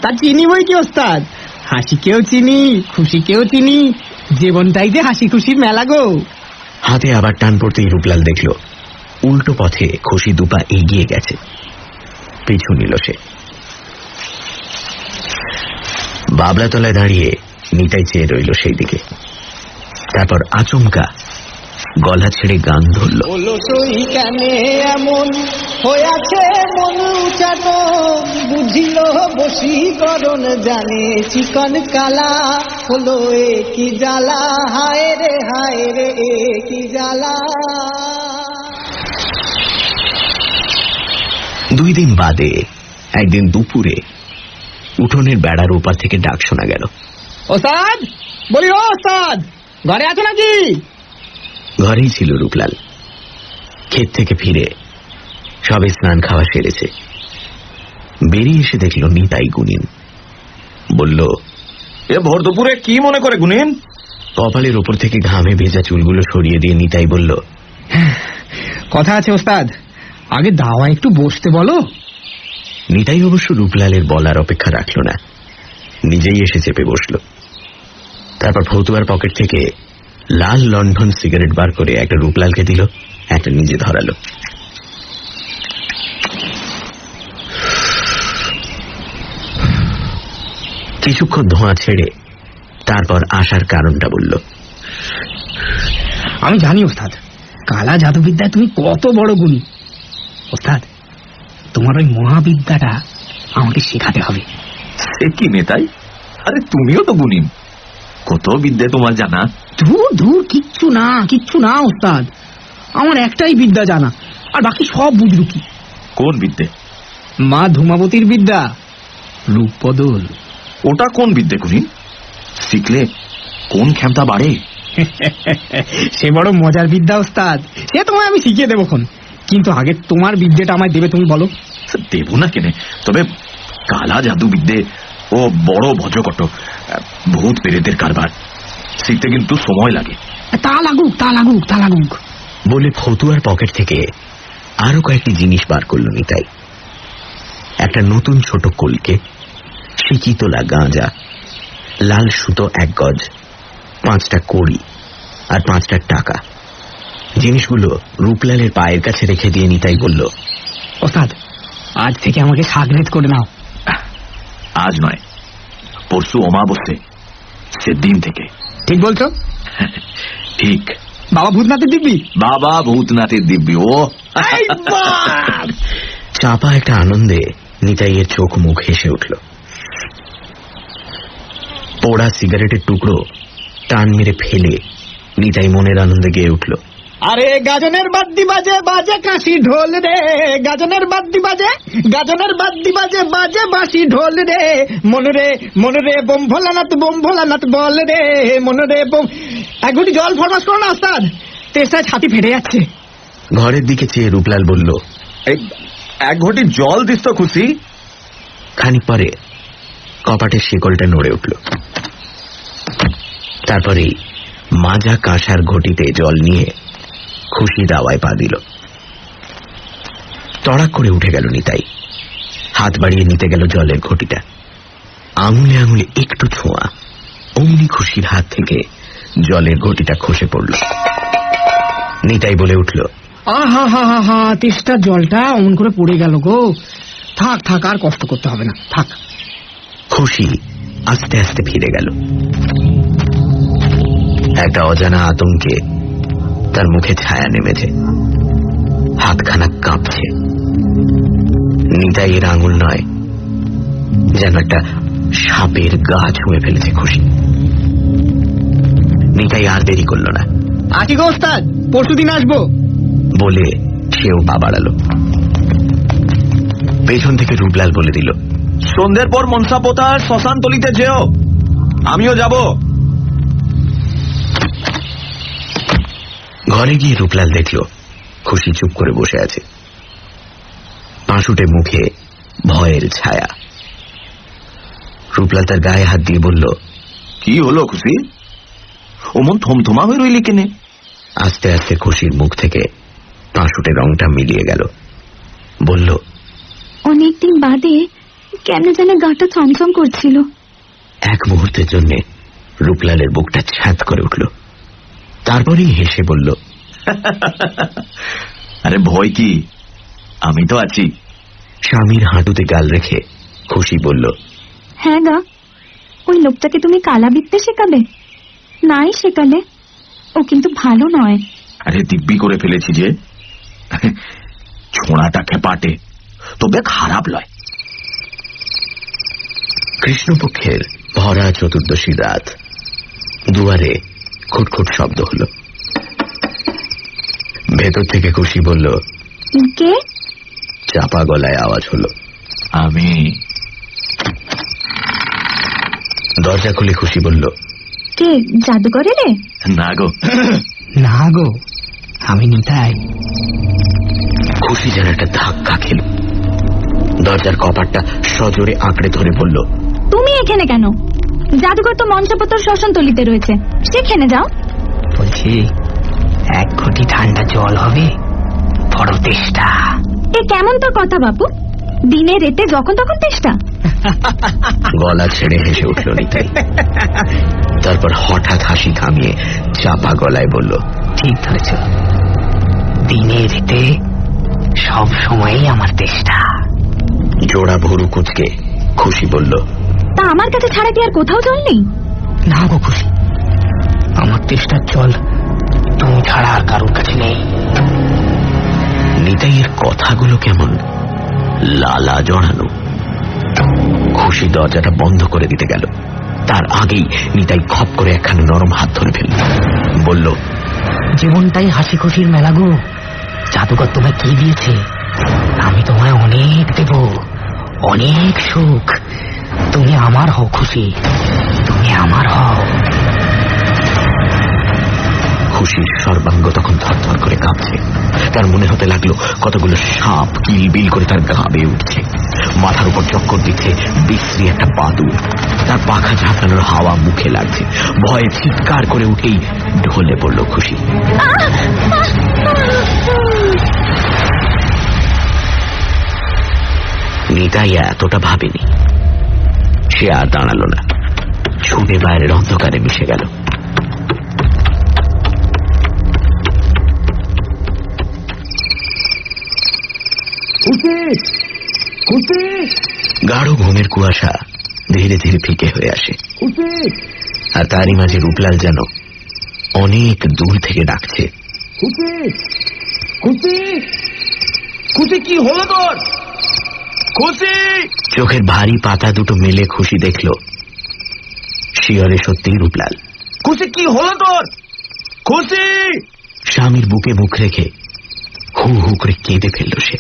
তা চিনি বই কি ওস্তাদ, হাসিকেও চিনি, খুশিকেও চিনি, জীবনটাই যে হাসি খুশির মেলা গো। হাতে আবার টান পড়তেই রূপলাল দেখল উল্টো পথে খুশি দুপা এগিয়ে গেছে। পিছু নিল সে। বাবলাতলায় দাঁড়িয়ে নিতাই চেয়ে রইল সেই দিকে। তারপর আচমকা গলা ছেড়ে গান ধরল, বলো সই কানে এমন হয়েছে মন উচাটো, বুঝিল বশীকরণ জানে চিকন কালা, হলো এ কি জ্বালা, হায় রে এ কি জ্বালা। 2 দিন বাদে একদিন দুপুরে উঠোনের বেড়ার ওপার থেকে ডাক শোনা গেল, ওস্তাদ, বলি ও ওস্তাদ, ঘরে আছো নাকি? ঘরেই ছিল রূপলাল। ক্ষেত থেকে ফিরে সবে স্নান খাওয়া সেরেছে। বেরিয়ে এসে দেখল নিতাই গুণিন। বলল, এ ভোর দুপুরে কি মনে করে গুণিন? কপালের ওপর থেকে ঘামে ভেজা চুলগুলো সরিয়ে দিয়ে নিতাই বলল, কথা আছে ওস্তাদ, আগে দাওয়া একটু বসতে বলো। নিতাই অবশ্য রূপলালের বলার অপেক্ষা রাখল না, নিজেই এসে চেপে বসল। তারপর ফতুয়ার পকেট থেকে লাল লণ্ঠন সিগারেট বার করে একটা রূপলালকে দিল, একটা নিজে ধরালো। কিছুক্ষণ ধোঁয়া ছেড়ে তারপর আসার কারণটা বলল, আমি জানি ওস্তাদ, কালা জাদুবিদ্যায় তুমি কত বড় গুণী। ওস্তাদ, তোমার ওই মহাবিদ্যাটা আমাকে শেখাতে হবে। সে কি নেতাই, আরে তুমিও তো গুণিন, কত বিদ্যে তোমার জানা। দূর দূর, কিচ্ছু না ওস্তাদ, আমার একটাই বিদ্যা জানা, আর বাকি সব বুঝলুকি। কোন বিদ্যে? মা ধূমাবতীর বিদ্যা, রূপ বদল। ওটা কোন বিদ্যে গুণিন? শিখলে কোন ক্ষমতা বাড়ে? সে বড় মজার বিদ্যা ওস্তাদ, সে তোমায় আমি শিখিয়ে দেবো খন, কিন্তু আগে তোমার বিদ্যেটা আমায় দেবে, তুমি বলো। দেব না কেনে, তবে কালা জাদু বিদ্যে ও বড় ভদ্রকট, ভূত পেরেতের কারবার, শিখতে কিন্তু সময় লাগে। তা লাগুক। বলে ফতুয়ার পকেট থেকে আরো কয়েকটি জিনিস বার করল নিতাই। একটা নতুন ছোট কলকে, সিকি তোলা গাঁজা, লাল সুতো 1 গজ, 5টা কড়ি আর 5টা টাকা। জিনিসগুলো রূপলালের পায়ের কাছে রেখে দিয়ে নিতাই বলল, ওস্তাদ, আজ থেকে আমাকে সাগরেদ করে নাও। আজ নয়, পরশু অমাবস্যে, সে দিন থেকে। ঠিক বলছো? ঠিক। বাবা ভূতনাথের দিব্যি? বাবা ভূতনাথের দিব্যি। ও চাপা একটা আনন্দে নিতাইয়ের চোখ মুখ হেসে উঠল। পোড়া সিগারেটের টুকরো টান মেরে ফেলে নিতাই মনের আনন্দে গেয়ে উঠল, আরে গাজনের বাদ্যি বাজে বাজে কাশি ঢোল রে, গাজনের বাদ্যি বাজে বাজে বাঁশি ঢোল রে, মনে রে বোম ভোলানাথ বল রে, মনে রে বোম। এক ঘটি জল ফরমাস করো না ওস্তাদ, তেষ্টায় ছাতি ফেটে যাচ্ছে। ঘরের দিকে চেয়ে রূপলাল বলল, 1 ঘটি জল দিস তো খুশি। খানিক পরে কপাটের শিকলটা নড়ে উঠল। তারপরেই মাজা কাঁসার ঘটিতে জল নিয়ে খুশি দাওয়ায় পা দিল। তড়াক করে উঠে গেল নিতাই, হাত বাড়িয়ে নিতে গেল জলের ঘটিটা। আঙুলে আঙুলে একটু ছোঁয়া, অমনি খুশির হাত থেকে জলের ঘটিটা খসে পড়ল। নিতাই বলে উঠল, আহা হা হা হা, তেষ্টার জলটা অমন করে পড়ে গেল গো। থাক থাক, আর কষ্ট করতে হবে না, থাক। খুশি আস্তে আস্তে ফিরে গেল। একটা অজানা আতঙ্কে তার মুখে ছায়া নেমেছে, হাতখানা কাঁপছে। নিতাইয়ের আঙুল নয়, যেন একটা সাপের গা ছুঁয়ে ফেলেছে খুশি। নিতাই আর দেরি করল না। আছি গো ওস্তাদ, পরশুদিন আসবো বলে সেও পা বাড়ালো। পেছন থেকে রূপলাল বলে দিল, সন্ধ্যের পর মনসাপোতার শ্মশান তলিতে যেও, আমিও যাব। ঘরে গিয়ে রূপলাল দেখল খুশি চুপ করে বসে আছে, পাঁশুটে মুখে ভয়ের ছায়া। রূপলাল তার গায়ে হাত দিয়ে বলল, কি হলো খুশি, ওমন থমথমা হয়ে রইলি কেনে? আস্তে আস্তে খুশির মুখ থেকে পাঁশুটে রংটা মিলিয়ে গেল। বলল, অনেকদিন বাদে কেন যেন গাটা চমচম করছিল। এক মুহূর্তের জন্য রূপলালের বুকটা ছ্যাঁত করে উঠল। তারপরেই হেসে বলল, আরে ভয় কি, আমি তো আছি। স্বামীর হাঁটুতে গাল রেখে খুশি বলল, হ্যাঁ গা, ওই লোকটাকে তুমি কালা বিদ্যে শেখাবে? নাই শেখালে, ও কিন্তু ভালো নয়। আরে দিব্যি করে ফেলেছি যে, ছোঁড়াটা খেপাটে, তবে খারাপ লয়। কৃষ্ণপক্ষের ভরা চতুর্দশী রাত, দুয়ারে খুটখুট শব্দ হলো। ভেতর থেকে খুশি বলল, কে? চাপা গলায় আওয়াজ হলো, আমি। দরজা খুলে খুশি বলল, কে, জাদুঘরে রে? না গো, না গো, আমি নিতাই। খুশি যেন একটা ধাক্কা খেল। দরজার কপাটটা সজোরে আঁকড়ে ধরে বলল, তুমি এখানে কেন? জাদুঘর তো মঞ্চপত্র শ্মশানতলিতে রয়েছে, সেখানে যাও। বলছি, এক ঘটি ঠান্ডা জল হবে, বড় তেষ্টা। এ কেমন তোর কথা বাপু, দিনে রেতে যখন তখন তেষ্টা? গলা ছেড়ে হেসে উঠল নিতাই। তারপর হঠাৎ হাসি থামিয়ে চাপা গলায় বলল, ঠিক ধরেছ, দিনে রেতে সব সময়ই আমার তেষ্টা। জোড়া ভুরু কুচকে খুশি বলল, তা আমার কাছে ছাড়া কি আর কোথাও জল নেই? না গো খুশি, আমার তেষ্টার জল তুমি ছাড়া আর কারোর কাছে নেই। নিতাইয়ের কথাগুলো কেমন লালা জড়ানো। খুশি দরজাটা বন্ধ করে দিতে গেল, তার আগেই নিতাই খপ করে একখানা নরম হাত ধরে ফেলল। বলল, জীবনটাই হাসি খুশির মেলা গো, জাদুকর তোমায় কি দিয়েছে? আমি তোমায় অনেক দেব, অনেক সুখ। তুমি আমার হও খুশি, তুমি আমার হও। খুশির সর্বাঙ্গ তখন থরথর করে কাঁপছে। তার মনে হতে লাগলো কতগুলো সাপ কিলবিল করে তার গা বেয়ে উঠছে। মাথার উপর চক্কর দিচ্ছে বিশ্রী একটা বাদুড়। তার পাখা ঝাঁকানোর হাওয়া মুখে লাগছে। ভয়ে চিৎকার করে উঠেই ঢলে পড়ল খুশি। নিতাই এতটা ভাবেনি। সে আর দাঁড়ালো না, ছুটে বাইরের অন্ধকারে মিশে গেল। গাঢ় ঘুমের কুয়াশা ধীরে ধীরে ফিকে হয়ে আসে, আর তারই মাঝে রূপলাল যেন অনেক দূর থেকে ডাকছে, খুশি কি হলো তোর? খুশি! চোখের ভারী পাতা দুটো মেলে খুশি দেখল শিয়রে সত্যিই রূপলাল। খুশি কি হলো তোর? খুশি! স্বামীর বুকে মুখ রেখে হু হু করে কেঁদে ফেলল সে।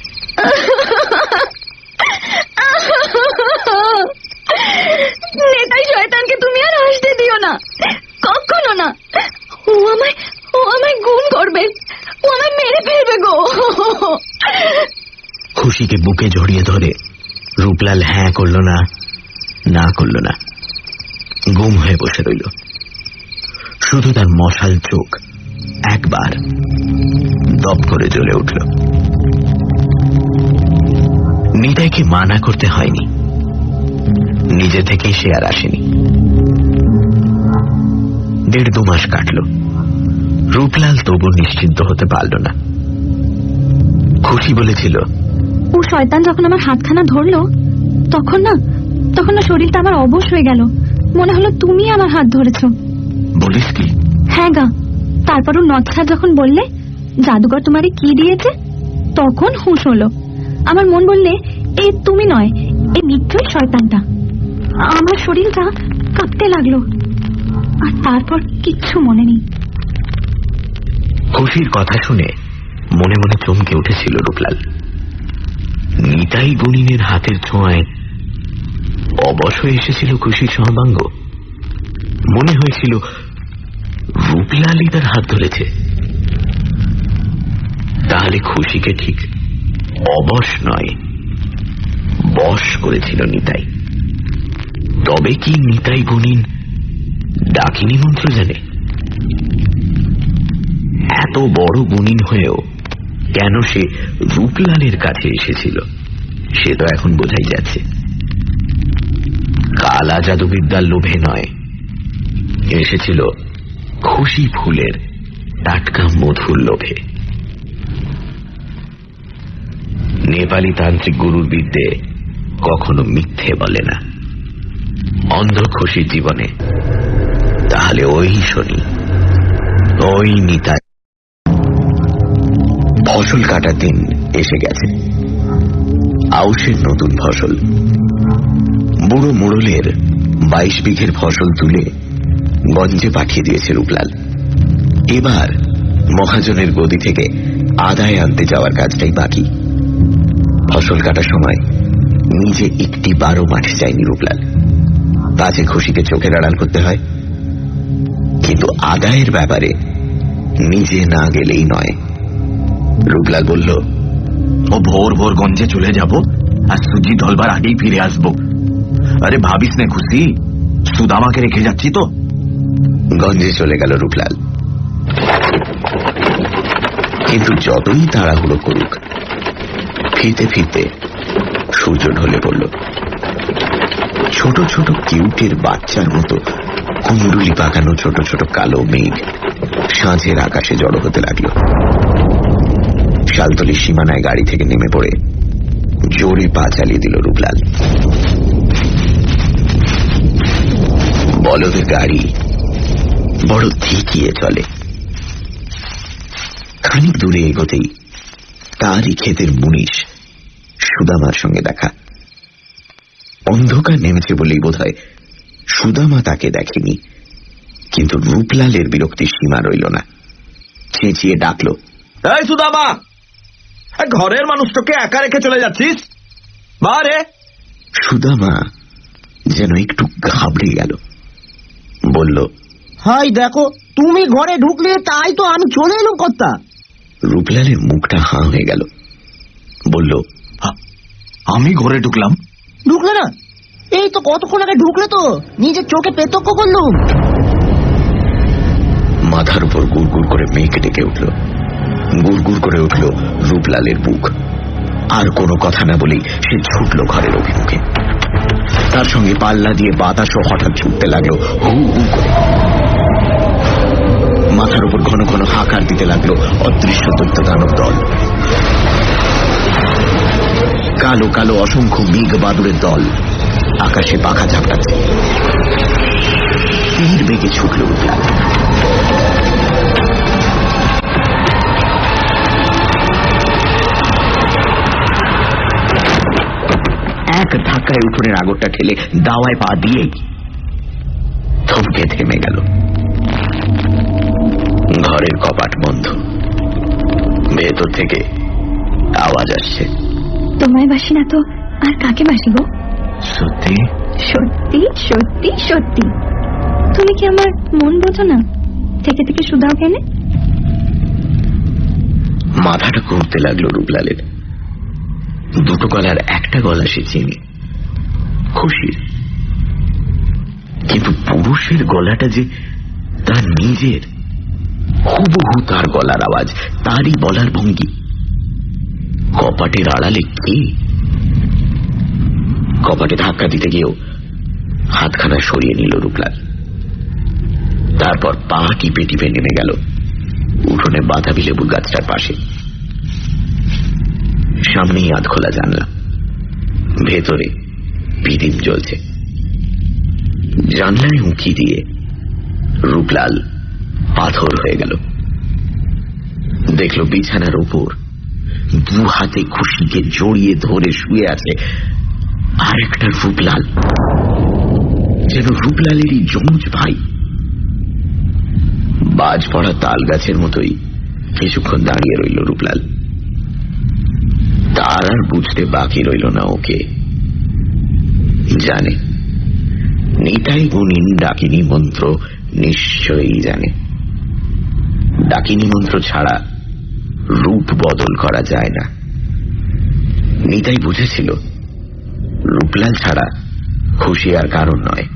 নেতাই শয়তানকে তুমি আর হাসতে দিও না, কখনো না। ও আমায় গুণ করবে, ও আমায় মেরে ফেলবে গো। খুশিকে বুকে জড়িয়ে ধরে রূপলাল হ্যাঁ করল না, না করল না, গুম হয়ে বসে রইল। শুধু তার মশাল চোখ একবার দপ করে জ্বলে উঠল। নিতাইকে মানা করতে হয়নি, নিজে থেকে সে আর আসেনি। 1.5-2 মাস কাটল, রূপলাল তবু নিশ্চিন্ত হতে পারল না। খুশি বলেছিল, ও শয়তান যখন আমার হাতখানা ধরলো তখন না শরীরটা আমার অবশ হয়ে গেল। মনে হলো তুমি আমার হাত ধরেছো। বলিস কি? হ্যাঁ গা। তারপর ও নচ্ছা যখন বললে জাদুকর তোমারে কি দিয়েছে, তখন হুঁশ হলো। আমার মন বললে এ তুমি নয়, এ নিশ্চয়ই শয়তানটা। আমার শরীরটা কাঁপতে লাগলো, আর তারপর কিচ্ছু মনে নেই। খুশির কথা শুনে মনে মনে চমকে উঠেছিল রূপলাল। নিতাই গুণিনের হাতের ছোঁয়ায় অবশ হয়ে এসেছিল খুশির সর্বাঙ্গ। মনে হয়েছিল রূপলালই তার হাত ধরেছে। তাহলে খুশিকে ঠিক অবশ নয়, বশ করেছিল নিতাই। তবে কি নিতাই গুণিন ডাকিনী মন্ত্র জানে? এত বড় গুণিন হয়েও কেন সে রূপলালের কাছে এসেছিল সে তো এখন বোঝাই যাচ্ছে। কালা জাদুবিদ্যার লোভে নয়, এসেছিল খুশি ফুলের টাটকা মধুর লোভে। নেপালি তান্ত্রিক গুরুর বিদ্যে কখনো মিথ্যে বলে না। অন্ধ খুশির জীবনে তাহলে ওই শনি, ওই নিতাই। ফসল কাটার দিন এসে গেছে। আউশের নতুন ফসল। বুড়ো মোড়লের 22 বিঘের ফসল তুলে গঞ্জে পাঠিয়ে দিয়েছে রূপলাল। এবার মহাজনের গদি থেকে আদায় আনতে যাওয়ার কাজটাই বাকি। ফসল কাটার সময় নিজে একটি বারো মাঠে যায়নি রূপলাল, কাজে খুশিকে চোখের আড়াল করতে হয়। কিন্তু আদায়ের ব্যাপারে নিজে না গেলেই নয়। রূপলাল বলল, ও ভোর ভোর গঞ্জে চলে যাব আর সুজি ঢলবার আগেই ফিরে আসবো। আরে ভাবিস না খুশি, সুদামাকে রেখে যাচ্ছি তো। গঞ্জে চলে গেল রূপলাল। কিন্তু যতই তাড়াহুড়ো করুক, ফিরতে ফিরতে সূর্য ঢলে পড়ল। ছোট ছোট কিউটের বাচ্চার মতো কুণ্ডুলি পাকানো ছোট ছোট কালো মেঘ সাঁঝের আকাশে জড়ো হতে লাগলো। শালতলির সীমানায় গাড়ি থেকে নেমে পড়ে জোরে পা চালিয়ে দিল রূপলাল। বলদের গাড়ি বড় ধিকিয়ে চলে। খানিক দূরে এগোতেই তারই ক্ষেতের মুনিশ সুদামার সঙ্গে দেখা। অন্ধকার নেমেছে বলেই বোধহয় সুদামা তাকে দেখেনি, কিন্তু রূপলালের বিরক্তির সীমা রইল না। চেঁচিয়ে ডাকল, এই সুদামা, ঘরের মানুষটাকে একা রেখে চলে যাচ্ছিস? বারে। সুদামা যেন একটু ঘাবড়ে গেল, বলল, হাই দেখো, তুমি ঘরে ঢুকলে তাই তো আমি চলে এলাম কর্তা। রূপলালের মুখটা হাঁ হয়ে গেল, বলল, আমি ঘরে ঢুকলাম? ঢুকলে না? এই তো কতক্ষণ আগে ঢুকলে তো, নিজের চোখে প্রত্যক্ষ করলুম। মাথার উপর গুড়গুড় করে মেঘ ডেকে উঠল। গুড়গুড় করে উঠল রূপলালের বুক। আর কোনো কথা না বলেই সে ছুটল ঘরের অভিমুখে। তার সঙ্গে পাল্লা দিয়ে বাতাসও হঠাৎ ছুটতে লাগলো হু হু করে। মাথার উপর ঘন ঘন হাঁকার দিতে লাগলো অদৃশ্য দৈত্যদানব দল। কালো কালো অসংখ্য মেঘ বাদুড়ের দল আকাশে পাখা ঝাপটাচ্ছে। তীর বেগে ছুটল রূপলাল। এক ধাক্কায় উঠোনের আগরটা ঠেলে দাওয়ায় পা দিয়েই থমকে থেমে গেল। ঘরের কপাট বন্ধ। ভেতর থেকে আওয়াজ আসছে, তোমায় বাসি না তো আর কাকে বাসি গো? সত্যি সত্যি সত্যি সত্যি। তুমি কি আমার মন বোঝো না? থেকে থেকে শুধাও কেন? মাথাটা ঘুরতে লাগলো রূপলালের। দুটো গলার একটা গলা সে চেনে, খুশির। কিন্তু পুরুষের গলাটা যে তার নিজের, হুবহু তার গলার আওয়াজ, তারই বলার ভঙ্গি। কপাটের আড়ালে কে? কপাটে ধাক্কা দিতে গিয়েও হাতখানা সরিয়ে নিল রূপলাল। তারপর পা টিপে টিপে নেমে গেল উঠোনে বাতাবি লেবুর গাছটার পাশে। সামনেই আধখোলা জানলা, ভেতরে পিদিম জ্বলছে। জানলায় উঁকি দিয়ে রূপলাল পাথর হয়ে গেল। দেখল বিছানার উপর দু হাতে খুশিকে জড়িয়ে ধরে শুয়ে আছে আরেকটা রূপলাল, যেন রূপলালেরই যমজ ভাই। বাজ পড়া তাল গাছের মতোই কিছুক্ষণ দাঁড়িয়ে রইল রূপলাল। তার আর বুঝতে বাকি রইল না ওকে। জানে নিতাই গুণিন ডাকিনী মন্ত্র নিশ্চয়ই জানে। ডাকিনী মন্ত্র ছাড়া রূপ বদল করা যায় না। নিতাই বুঝেছিল রূপলাল ছাড়া খুশি আর কারণ নয়,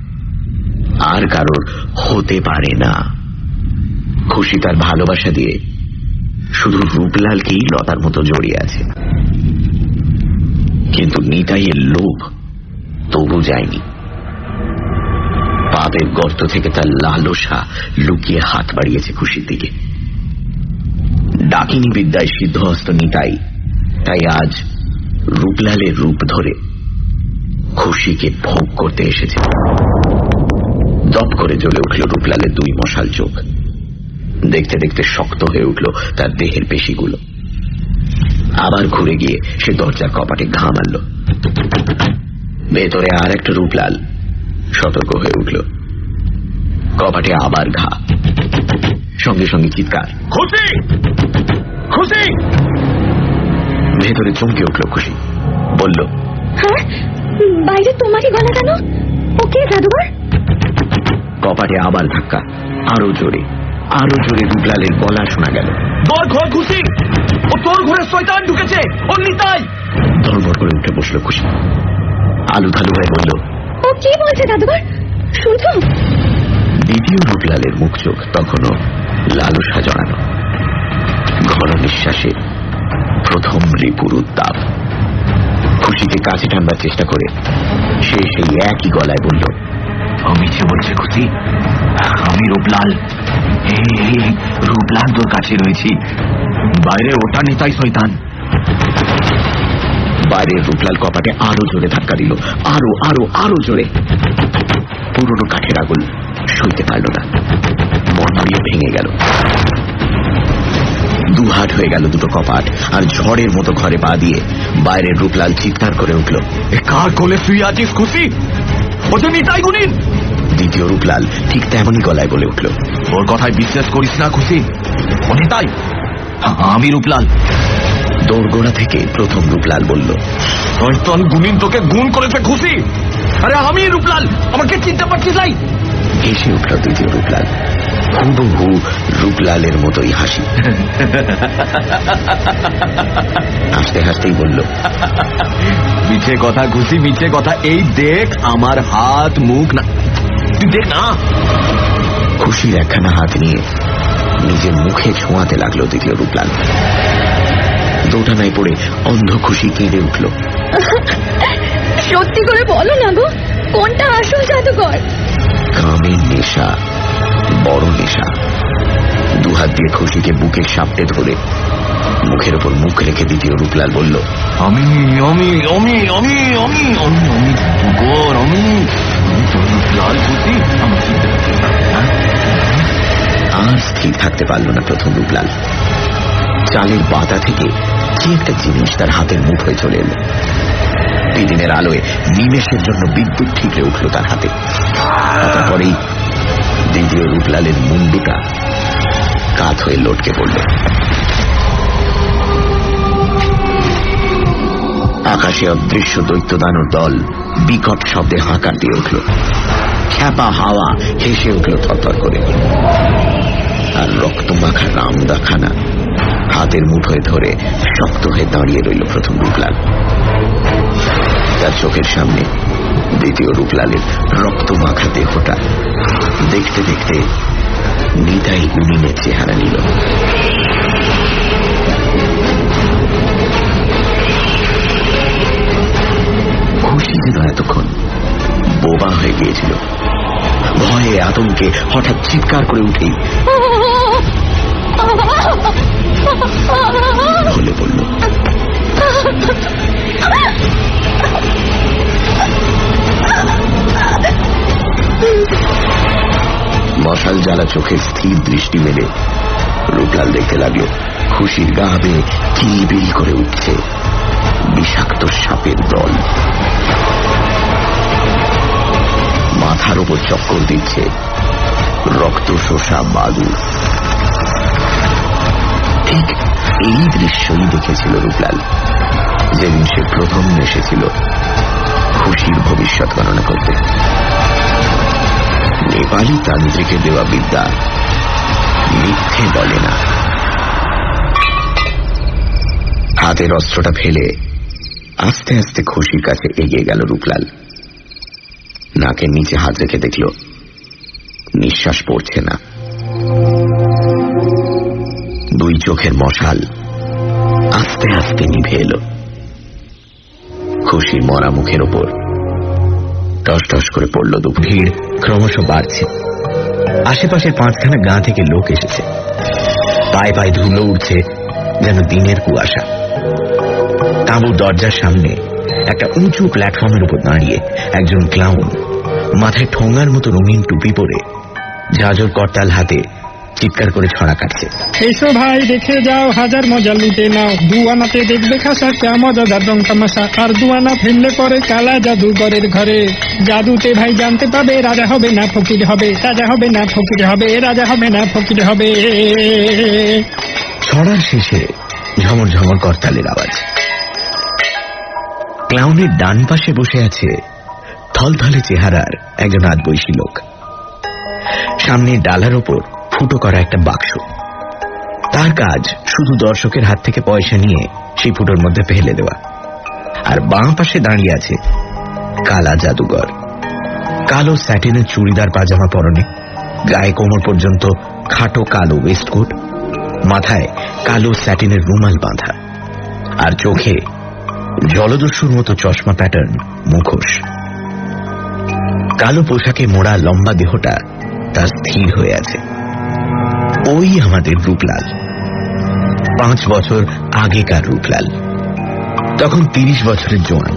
আর কারোর হতে পারে না। খুশি তার ভালোবাসা দিয়ে শুধু রূপলালকেই লতার মতো জড়িয়ে আছে। কিন্তু নিতাইয়ের লোভ তবু যায়নি। পাপের গর্ত থেকে তার লালসা লুকিয়ে হাত বাড়িয়েছে খুশির দিকে। ডাকিনী বিদ্যায় সিদ্ধহস্ত নিতাই তাই আজ রূপলালের রূপ ধরে খুশিকে ভোগ করতে এসেছে। দপ করে জ্বলে উঠল রূপলালের দুই মশাল চোখ। দেখতে দেখতে শক্ত হয়ে উঠল তার দেহের পেশিগুলো। আবার ঘুরে গিয়ে সে দরজার কপাটে ঘা মারল। ভেতরে আর একটা রূপলাল সতর্ক হয়ে উঠল। কপাটে আবার ঘা, সঙ্গে সঙ্গে চিৎকার, খুশি খুশি। ভেতরে চমকে উঠল খুশি, বলল, হ্যাঁ, বাইরে তোমারই গলা কেন? ওকে জাদুঘর। কপাটে আবার ধাক্কা, আরো জোরে রূপলালের গলা শোনা গেল, ঘর খুশি, ও তোর ঘরে শয়তান ঢুকেছে, ও নিতাই। ধড়ফড় করে উঠে বসলো খুশি, আলু থালু হয়ে বলল, ও কি বলছে জাদুঘর, শুনছো? দ্বিতীয় রূপলালের মুখ চোখ তখনও লালসা জড়ানো। ঘন নিঃশ্বাসে প্রথম রিপুর উত্তাপ। খুশিকে কাছে টানবার চেষ্টা করে সে সেই একই গলায় বলল, মিছে বলছে খুশি, আমি রূপলাল, রূপলাল তোর কাছে রয়েছি, বাইরে ওটা নিতাই শয়তান। বাইরের রূপলাল কপাটে আরো জোরে ধাক্কা দিল, আরো আরো আরো জোরে। পুরনো কাঠের আগুন সইতে পারল না, মন দিয়ে ভেঙে গেল। দুহাট হয়ে গেল দুটো কপাট, আর ঝড়ের মতো ঘরে পা দিয়ে বাইরের রূপলাল চিৎকার করে উঠল, কার কোলে শুয়ে আছিস খুশি? ও তো নিতাই গুণিন। দ্বিতীয় রূপলাল ঠিক তেমনই গলায় বলে উঠল, ওর কথায় বিশ্বাস করিস না খুশি, ও নিতাই, আমি রূপলাল। দোরগোড়া থেকে প্রথম রূপলাল বলল, শয়তান গুণিন তোকে গুণ করেছে খুশি। আরে আমি রূপলাল, আমাকে চিনতে পারছিস নাই? হেসে উঠল দ্বিতীয় রূপলাল, হুবহু রূপলালের মতোই হাসি। হাসতে হাসতেই বলল, মিছে কথা খুশি, মিছে কথা। এই দেখ আমার হাত মুখ, না তুই দেখ না। খুশির একখানা হাত নিয়ে নিজের মুখে ছোঁয়াতে লাগলো দ্বিতীয় রূপলাল। দোটানায় পড়ে অন্ধ খুশি কেঁদে উঠল, সত্যি করে বলো না গো, কোনটা আসল জাদুঘর? কামের নেশা, বড় নেশা। দুহাত দিয়ে খুশিকে বুকে সাপটে ধরে মুখের ওপর মুখ রেখে দ্বিতীয় রূপলাল বলল, আমি আমি আমি আমি আমি আমি আমি জাদুঘর, আমি রূপলাল খুশি। আর স্থির থাকতে পারল না প্রথম রূপলাল। চালের পাতা থেকে কি একটা জিনিস তার হাতের মুঠোয় চলে এলো। দিনের আলোয় নিমেষের জন্য বিদ্যুৎ ঠিকরে উঠল তার হাতে। তারপরেই দ্বিতীয় রূপলালের মুন্ডুটা কাত হয়ে লটকে পড়ল। আকাশে অদৃশ্য দৈত্যদানর দল বিকট শব্দে হাঁকার দিয়ে উঠল। খ্যাপা হাওয়া হেসে উঠল থরথর করে। আর রক্তমাখা রামদাখানা হাতের মুঠোয় ধরে শক্ত হয়ে দাঁড়িয়ে রইল প্রথম রূপলাল। তার চোখের সামনে দ্বিতীয় রূপলালের রক্তমাখা দেহটা দেখতে দেখতে নিতাই গুণিনের চেহারা নিল। খুশি যেন এতক্ষণ বোবা হয়ে গিয়েছিল। ভয়ে আতঙ্কে হঠাৎ চিৎকার করে উঠেই ঢলে পড়ল। মশাল জ্বালা চোখে স্থির দৃষ্টি মেলে রূপলাল দেখতে লাগলো খুশির গা বেয়ে কিলবিল করে উঠছে বিষাক্ত সাপের দল। মাথার উপর চক্কর দিচ্ছে রক্ত শোষা বাদুড়। ঠিক এই দৃশ্যই দেখেছিল রূপলাল যেদিন সে প্রথম এসেছিল খুশির ভবিষ্যৎ গণনা করতে। নেপালি তান্ত্রিকের দেওয়া বিদ্যা মিথ্যে বলে না। হাতের অস্ত্রটা ফেলে আস্তে আস্তে খুশির কাছে এগিয়ে গেল রূপলাল। নাকের নিচে হাত রেখে দেখল নিঃশ্বাস পড়ছে না। দুই চোখের মশাল আস্তে আস্তে নিভে এলো। খুশির মরা মুখের ওপর টস টস করে পড়ল দুপুর। ভিড় ক্রমশ বাড়ছে। আশেপাশের 5খানা গাঁ থেকে লোক এসেছে। পায়ে পায়ে ধুলো উঠছে যেন দিনের কুয়াশা। তাঁবুর দরজার সামনে একটা উঁচু প্ল্যাটফর্মের উপর দাঁড়িয়ে একজন ক্লাউন মাথায় ঠোঙার মতো রঙিন টুপি পরে ঝাঁঝর করতাল হাতে চিৎকার করে ছড়া কাটছে। এসো ভাই দেখে যাও, হাজার মজা লুটে নাও, 2 আনাতে দেখবে খাসা ক্যা মজাদার রং তামাশা, আর 2 আনা ফেললে পরে কালা জাদুঘরের ঘরে, জাদুতে ভাই জানতে পাবে রাজা হবে না ফকির হবে, রাজা হবে না ফকির হবে, রাজা হবে না ফকির হবে। ছড়ার শেষে ঝমর ঝমর করতালের আওয়াজ। ক্লাউনের ডান পাশে বসে আছে থলথলে চেহারার একজন আদবয়সী লোক। সামনে ডালার ওপর ফুটো করা একটা বাক্স। তার কাজ শুধু দর্শকের হাত থেকে পয়সা নিয়ে সেই ফুটোর মধ্যে ফেলে দেওয়া। আর বাঁ পাশে দাঁড়িয়ে আছে কালা জাদুঘর। কালো স্যাটিনের চুড়িদার পাজামা পরনে, গায়ে কোমর পর্যন্ত খাটো কালো ওয়েস্টকোট, মাথায় কালো স্যাটিনের রুমাল বাঁধা, আর চোখে জলদস্যুর মতো চশমা প্যাটার্ন মুখোশ। কালো পোশাকে মোড়া লম্বা দেহটা তার স্থির হয়ে আছে। ওই আমাদের রূপলাল, 5 বছর আগেকার রূপলাল। তখন 30 বছরের জোয়ান।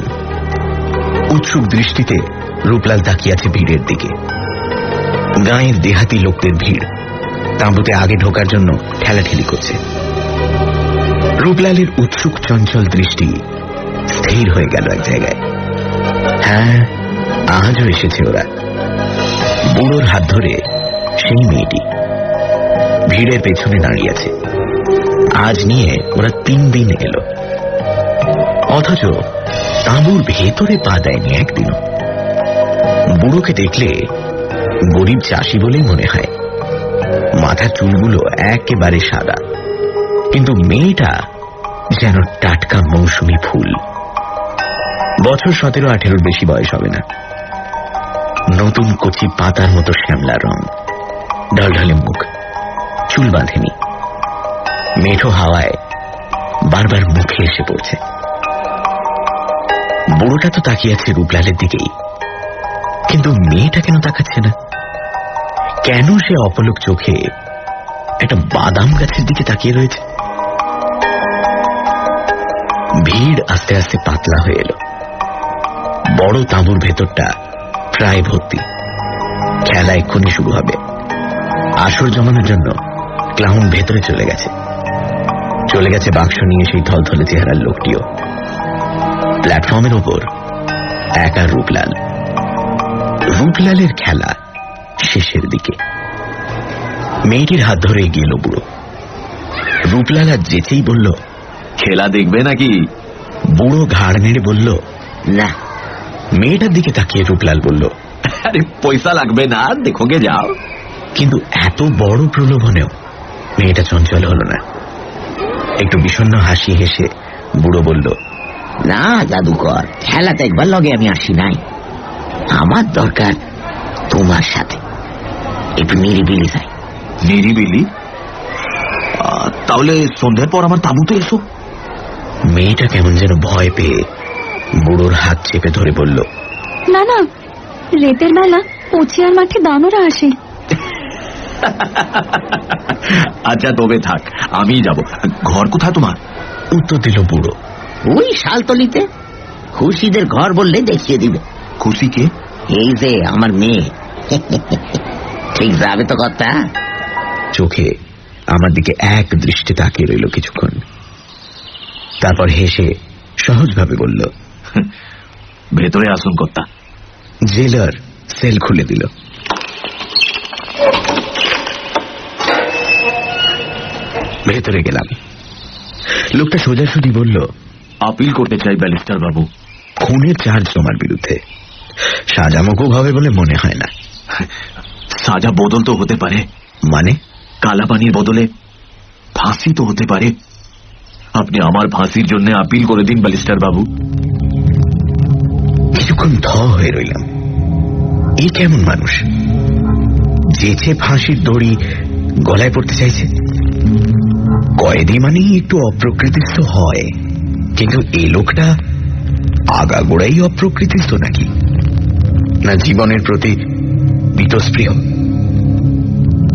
উৎসুক দৃষ্টিতে রূপলাল তাকিয়ে আছে ভিড়ের দিকে। গাঁয়ের দেহাতি লোকদের ভিড় তাঁবুতে আগে ঢোকার জন্য ঠেলাঠেলি করছে। রূপলালের উৎসুক চঞ্চল দৃষ্টি স্থির হয়ে গেল এক জায়গায়। হ্যাঁ, আজও এসেছে ওরা। বুড়োর হাত ধরে সেই মেয়েটি ভিড়ের পেছনে দাঁড়িয়ে আছে। আজ নিয়ে ওরা 3 দিন এলো, অথচ তাঁবুর ভেতরে পা দেয়নি একদিনও। বুড়োকে দেখলে গরিব চাষি বলেই মনে হয়। মাথার চুলগুলো একেবারে সাদা, কিন্তু মেয়েটা যেন টাটকা মৌসুমি ফুল। বছর 17-18 বেশি বয়স হবে না। নতুন কচি পাতার মতো শ্যামলা রং, ঢলঢলে মুখ, চুল বাঁধেনি। মেঠো হাওয়ায় বারবার মুখে এসে পড়ছে। বুড়োটা তো তাকিয়ে আছে রূপলালের দিকেই, কিন্তু মেয়েটা কেন তাকাচ্ছে না? কেন সে অপলক চোখে একটা বাদাম গাছের দিকে তাকিয়ে রয়েছে? ভিড় আস্তে আস্তে পাতলা হয়ে এলো। বড় তাঁবুর ভেতরটা প্রায় ভর্তি। খেলা এক্ষুনি শুরু হবে। আসর জমানোর জন্য ক্লাউন ভেতরে চলে গেছে বাক্স নিয়ে সেই থলথলে চেহারার লোকটিও। প্ল্যাটফর্মের ওপর একা রূপলাল। রূপলালের খেলা শেষের দিকে। মেয়েটির হাত ধরে এগিয়ে এলো বুড়ো। রূপলাল আর যেতেই বলল, খেলা দেখবে নাকি? বুড়ো ঘাড় নেড়ে বলল, না। মেয়েটার দিকে তাকিয়ে রূপলাল বলল, আরে পয়সা লাগবে না, দেখোগে যাও। কিন্তু এত বড় প্রলোভনেও মেয়েটা চঞ্চল হলো না। একটু বিষণ্ণ হাসি হেসে বুড়ো বলল, না জাদুকর, খেলা দেখবার লগে আমি আসি নাই। আমার দরকার তোমার সাথে একটু নিরিবিলি যাই, নিরিবিলি? তাহলে সন্ধ্যের পর আমার তাঁবুতে এসো। মেয়েটা কেমন যেন ভয় পেয়ে বুড়োর হাত চেপে ধরে বলল, না না, রেতের বেলা পচিয়ার মাঠে দানরা আসে। আচ্ছা তবে থাক, আমি যাব। ঘর কোথায় তোমার? উত্তর দিল বুড়ো, ওই শালতলিতে। খুশিদের ঘর বললে দেখিয়ে দিবে। খুশিকে? এই যে আমার মেয়ে। ঠিক যাবে তো কথা? চোখে আমার দিকে এক দৃষ্টি তাকিয়ে রইল কিছুক্ষণ, তারপর হেসে সহজভাবে বলল, ভেতরে আসুন কর্তা। জেলার সেল খুলে দিল। ভেতরে গেলাম। লোকটা সোজাসুজি বলল, আপিল করতে চাই ব্যারিস্টার বাবু। খুনের চার্জ তোমার বিরুদ্ধে। সাজামুখো ভাবে বলে মনে হয় না। সাজা বদল তো হতে পারে। মানে? কালাপানির বদলে ফাঁসি তো হতে পারে। আপনি আমার ফাঁসির জন্য আপিল করে দিন ব্যারিস্টার বাবু। কিছুক্ষণ ধ হয়ে রইলাম। এ কেমন মানুষ, যেছে ফাঁসির দড়ি গলায় পড়তে চাইছে? কয়েদি মানেই একটু অপ্রকৃতিস্থ হয়, কিন্তু এই লোকটা আগাগোড়াই অপ্রকৃতিস্থ নাকি? না জীবনের প্রতি বীতস্পৃহ?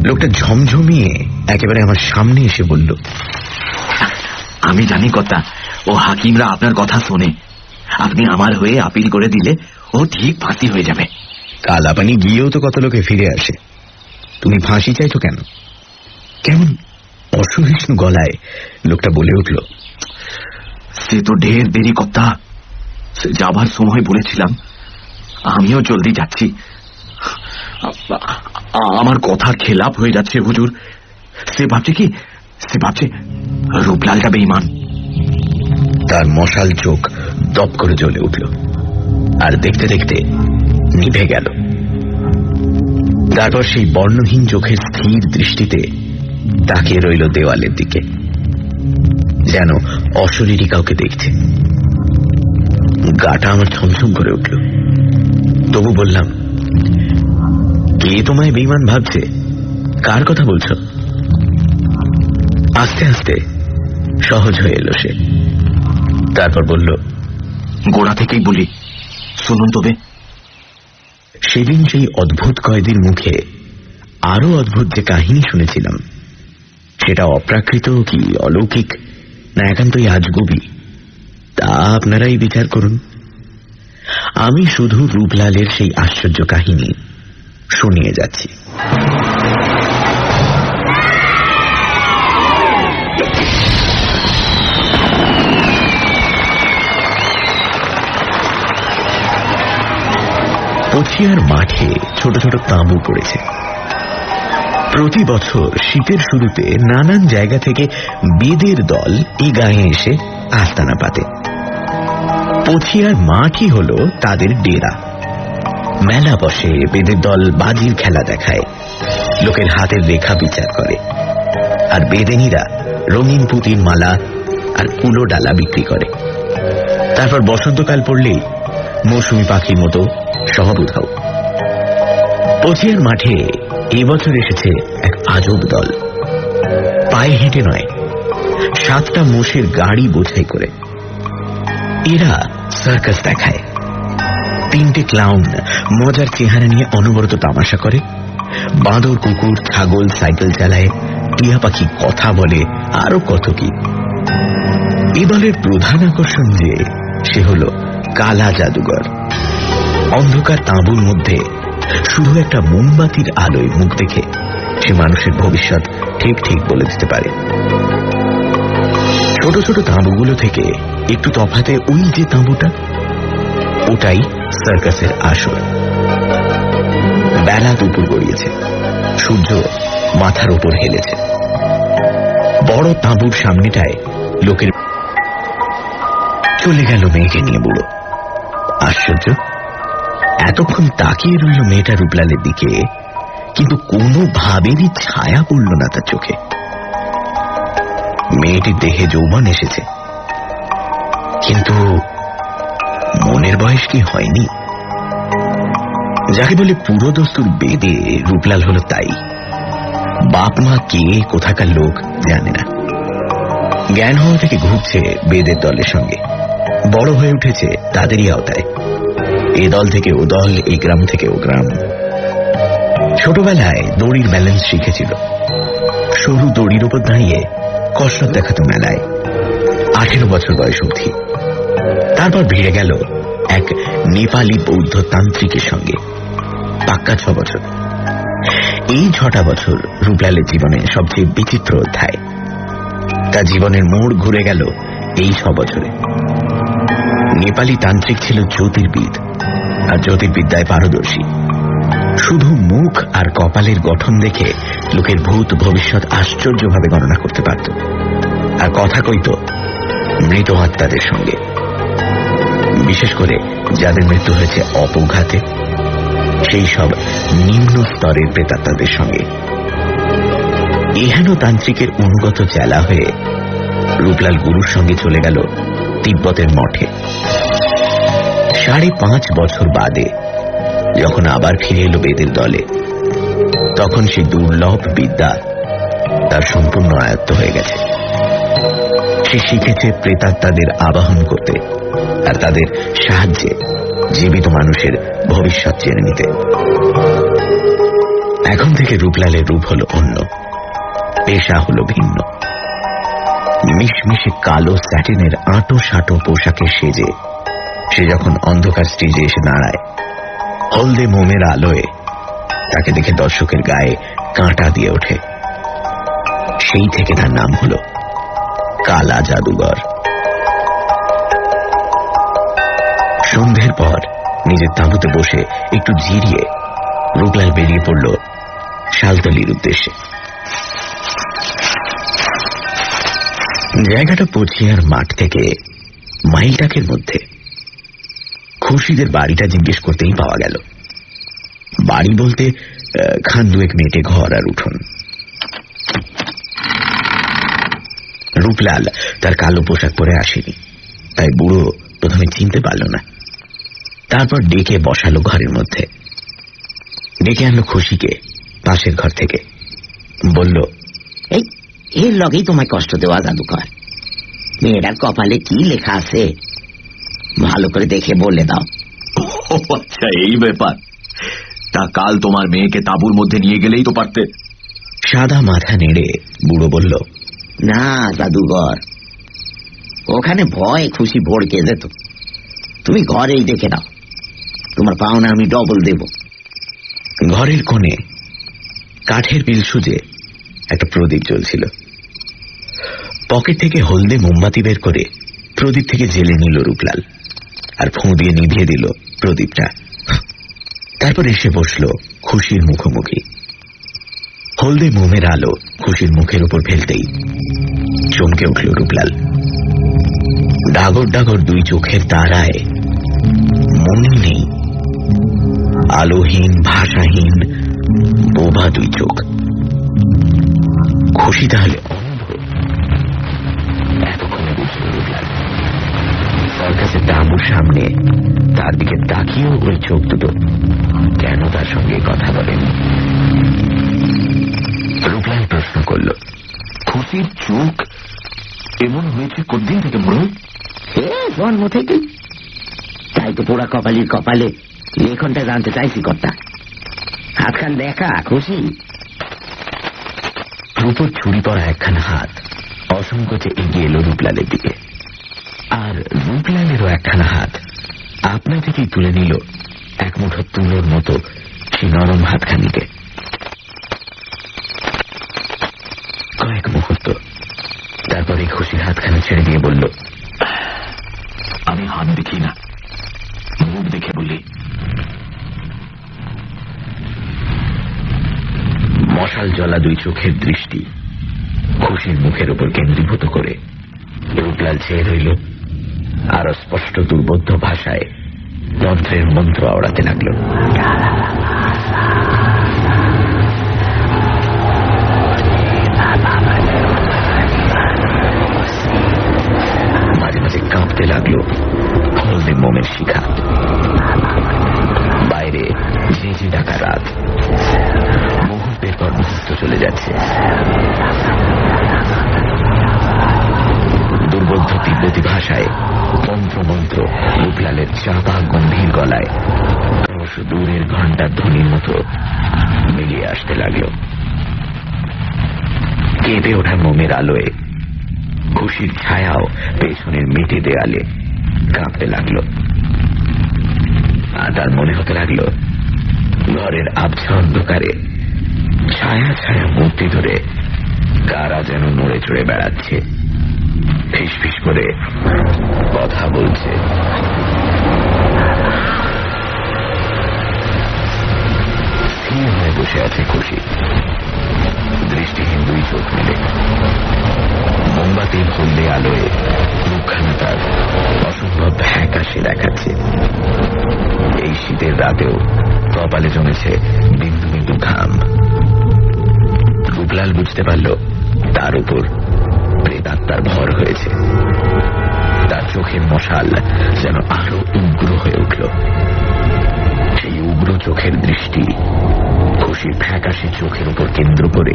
লোকটা ঝমঝমিয়ে একেবারে আমার সামনে এসে বলল, আমি জানি কথা, ও হাকিমরা আপনার কথা শোনে। আপনি আমার হয়ে আপিল করে দিলে ও ঠিক ফাঁসি হয়ে যাবে। কালাপানি গিয়েও তো কত লোকে ফিরে আসে, তুমি ফাঁসি চাইছো কেন? কেমন অসহিষ্ণু গলায় লোকটা বলে উঠল, সে তো ঢের দেরি কথা। যাবার সময় বলেছিলাম আমিও জলদি যাচ্ছি। আমার কথার খেলাপ হয়ে যাচ্ছে হুজুর। সে ভাবছে রূপলালটা বেঈমান। তার মশাল চোখ দপ করে জ্বলে উঠল, আর দেখতে দেখতে নিভে গেল। তারপর সেই বর্ণহীন চোখের স্থির দৃষ্টিতে তাকিয়ে রইল দেওয়ালের দিকে, যেন অশরীরী কাউকে দেখছে। গাটা আমার ছমছম করে উঠল। তবু বললাম, কে তোমায় বেঈমান ভাবছে? কার কথা বলছো? আস্তে আস্তে সহজ হয়ে এলো সে। তারপর বলল, গোড়া থেকেই বলি, শুনুন তবে। সেদিন সেই অদ্ভুত কয়েদির মুখে আরো অদ্ভুত যে কাহিনী শুনেছিলাম, সেটা অপ্রাকৃত কি অলৌকিক না একান্তই আজগুবি, তা আপনারাই বিচার করুন। আমি শুধু রূপলালের সেই আশ্চর্য কাহিনী শুনিয়ে যাচ্ছি। পচিয়ার মাঠে ছোট ছোট তাঁবু পড়েছে। প্রতি বছর শীতের শুরুতে নানান জায়গা থেকে বেদের দল এই গায়ে এসে আস্তানা পাতে। পচিয়ার মাঠই হল তাদের ডেরা। মেলা বসে, বেদের দল বাজির খেলা দেখায়, লোকের হাতের রেখা বিচার করে, আর বেদেনীরা রঙিন পুঁতির মালা আর কুলো ডালা বিক্রি করে। তারপর বসন্তকাল পড়লেই মৌসুমী পাখির মতো সব উধাও। পচিয়ার মাঠে এবছর এসেছে এক আজব দল। পায়ে হেঁটে নয়, 7টা মোষের গাড়ি বোঝাই করে। এরা সার্কাস দেখায়। 3টে ক্লাউন মজার চেহারা নিয়ে অনবরত তামাশা করে। বাঁদর, কুকুর, ছাগল সাইকেল চালায়, টিয়া পাখি কথা বলে, আরো কত কি। এ দলের প্রধান আকর্ষণ যে সে হল কালা জাদুঘর। অন্ধকার তাঁবুর মধ্যে শুধু একটা মোমবাতির আলোয় মুখ দেখে সে মানুষের ভবিষ্যৎ ঠিক ঠিক বলে দিতে পারে। ছোট ছোট তাঁবুগুলো থেকে একটু তফাতে ওই যে তাঁবুটা, ওটাই সার্কাসের আসর। বেলা দুপুর গড়িয়েছে, সূর্য মাথার উপর হেলেছে। বড় তাঁবুর সামনেটায় লোকের চলে গেল মেয়েকে নিয়ে বুড়ো। আশ্চর্য, এতক্ষণ তাকিয়ে রইল মেয়েটা রূপলালের দিকে, কিন্তু কোনোভাবেরই ছায়া পড়ল না তার চোখে। মেয়েটির দেহে যৌবন এসেছে, কিন্তু মনের বয়স কি হয়নি। যাকে বলে পুরো দস্তুর বেদে রূপলাল হলো তাই। বাপ মা কে, কোথাকার লোক জানে না। জ্ঞান হওয়া থেকে ঘুরছে বেদের দলের সঙ্গে, বড় হয়ে উঠেছে তাদেরই আওতায়। এ দল থেকে ও দল, এই গ্রাম থেকে ও গ্রাম। ছোটবেলায় দড়ির ব্যালেন্স শিখেছিল, সরু দড়ির উপর দাঁড়িয়ে কসরত দেখাতো মেলায় 18 বছর বয়স অবধি। তারপর ভিড়ে গেল এক নেপালি বৌদ্ধ তান্ত্রিকের সঙ্গে, পাক্কা 6 বছর। এই 6টা বছর রূপলালের জীবনে সবচেয়ে বিচিত্র অধ্যায়। তার জীবনের মোড় ঘুরে গেল এই 6 বছরে। নেপালি তান্ত্রিক ছিল জ্যোতির্বিদ, আর জ্যোতির্বিদ্যায় পারদর্শী। শুধু মুখ আর কপালের গঠন দেখে লোকের ভূত ভবিষ্যৎ আশ্চর্যভাবে গণনা করতে পারত, আর কথা কইত মৃত আত্মাদের সঙ্গে, বিশেষ করে যাদের মৃত্যু হয়েছে অপঘাতে, সেই সব নিম্ন স্তরের প্রেতাত্মাদের সঙ্গে। এহেন তান্ত্রিকের অনুগত চেলা হয়ে রূপলাল গুরুর সঙ্গে চলে গেল তিব্বতের মঠে। 5.5 বছর বাদে যখন আবার ফিরে এলো বেদের দলে, তখন সেই দুর্লভ বিদ্যা তার সম্পূর্ণ আয়ত্ত হয়ে গেছে। সে শিখেছে প্রেতাত্মাদের আবাহন করতে, আর তাদের সাহায্যে জীবিত মানুষের ভবিষ্যৎ জেনে নিতে। এখন থেকে রূপলালের রূপ হলো অন্য, পেশা হলো ভিন্ন। মিশমিশে কালো স্যাটিনের আঁটো সাঁটো পোশাকে সেজে সে যখন অন্ধকার স্টেজে এসে দাঁড়ায়, হলদে মোমের আলোয় তাকে দেখে দর্শকের গায়ে কাঁটা দিয়ে ওঠে। সেই থেকে তার নাম হলো কালা জাদুঘর। সন্ধ্যের পর নিজের তাঁবুতে বসে একটু জিরিয়ে রূপলাল বেরিয়ে পড়ল শালতলির উদ্দেশ্যে। জায়গাটা পচিয়ার মাঠ থেকে মাইলটাকের মধ্যে। খুশিদের বাড়িটা জিজ্ঞেস করতেই পাওয়া গেল। বাড়ি বলতে খান 2 মেটে ঘর আর উঠোন। রূপলাল তার কালো পোশাক পরে আসেনি, তাই বুড়ো প্রথমে চিনতে পারল না। তারপর ডেকে বসালো ঘরের মধ্যে। ডেকে আনলো খুশিকে পাশের ঘর থেকে, বলল, এই এর লগেই তোমায় কষ্ট দেওয়া জাদুকর। মেয়েটার কপালে কি লেখা আছে ভালো করে দেখে বলে দাও। আচ্ছা, এই ব্যাপার। তা কাল তোমার মেয়েকে তাঁবুর মধ্যে নিয়ে গেলেই তো পারতে। সাদা মাথা নেড়ে বুড়ো বলল, না জাদুঘর, ওখানে ভয় খুশি ভড়কে যেত। তুমি ঘরেই দেখে নাও, তোমার পাওনা আমি ডবল দেব। ঘরের কোণে কাঠের বিল সুজে একটা প্রদীপ জ্বলছিল। পকেট থেকে হলদে মোমবাতি বের করে প্রদীপ থেকে জেলে নিল রূপলাল, আর ফোঁ দিয়ে নিভিয়ে দিল প্রদীপটা। তারপর এসে বসল খুশির মুখোমুখি। হলদে মোমের আলো খুশির মুখের উপর ফেলতেই চমকে উঠল রূপলাল। ডাগর ডাগর 2 চোখের তারায় মনই নেই, আলোহীন ভাষাহীন বোবা 2 চোখ। খুশি তাহলে এতক্ষণে বুঝল রূপলাল। সার্কাসের তাঁবুর সামনে তার দিকে তাকিয়েও ওই চোখ দুটো কেন তার সঙ্গে কথা বলেন। রূপলাল প্রশ্ন করল, খুশির চোখ এমন হয়েছে কতদিন থেকে বড়? জন্ম থেকে। তাই তো পোড়া কপালির কপালে লেখনটা জানতে চাইছি কর্তা। হাতখান দেখা খুশি। রূপর ছুরি পড়া একখানা হাত অসংকোচে এগিয়ে এলো রূপলালের দিকে, আর রূপলালেরও একখানা হাত আপনা থেকেই তুলে নিল এক মুঠো তুলোর মতো সেই নরম হাতখানিকে। কয়েক মুহূর্ত, তারপরে খুশির হাতখানা ছেড়ে দিয়ে বলল, আমি হাত দেখি না, মুখ দেখে বলি। মশাল জ্বলা 2 চোখের দৃষ্টি খুশির মুখের উপর কেন্দ্রীভূত করে রূপলাল চেয়ে রইল, আর স্পষ্ট দুর্বোধ্য ভাষায় তন্ত্রের মন্ত্র আওড়াতে লাগল। মাঝে মাঝে কাঁপতে লাগলো হলদে মোমের শিখা। বাইরে ঝিঁঝি ডাকা রাত মুহূর্তের পর মুহূর্ত চলে যাচ্ছে। দুর্বোধ্য তিব্বতী ভাষায় মন্ত্র রূপলালের চাপা গম্ভীর গলায় ক্রমশ দূরের ঘণ্টার ধ্বনির মতো মিলিয়ে আসতে লাগলো। কেঁপে ওঠা মোমের আলোয় খুশির ছায়াও পেছনের মেটে দেয়ালে কাঁপতে লাগলো। আর তার মনে হতে লাগলো ঘরের আবছা অন্ধকারে ছায়া ছায়া মূর্তি ধরে কারা যেন নড়ে চড়ে বেড়াচ্ছে, ফিসফিস করে কথা বলছে। স্থির হয়ে বসে আছে খুশি, দৃষ্টিহীন দুই চোখ মেলে। মোমবাতির হলদে আলোয় মুখখানা তার অসম্ভব ফ্যাকাশে দেখাচ্ছে। এই শীতের রাতেও কপালে জমেছে বিন্দু বিন্দু ঘাম। রূপলাল বুঝতে পারল তার উপর প্রেতাত্মার ভর হয়েছে। তার চোখের মশাল যেন আরো উগ্র হয়ে উঠল। সেই উগ্র চোখের দৃষ্টি খুশির ফ্যাকাশে চোখের উপর কেন্দ্র করে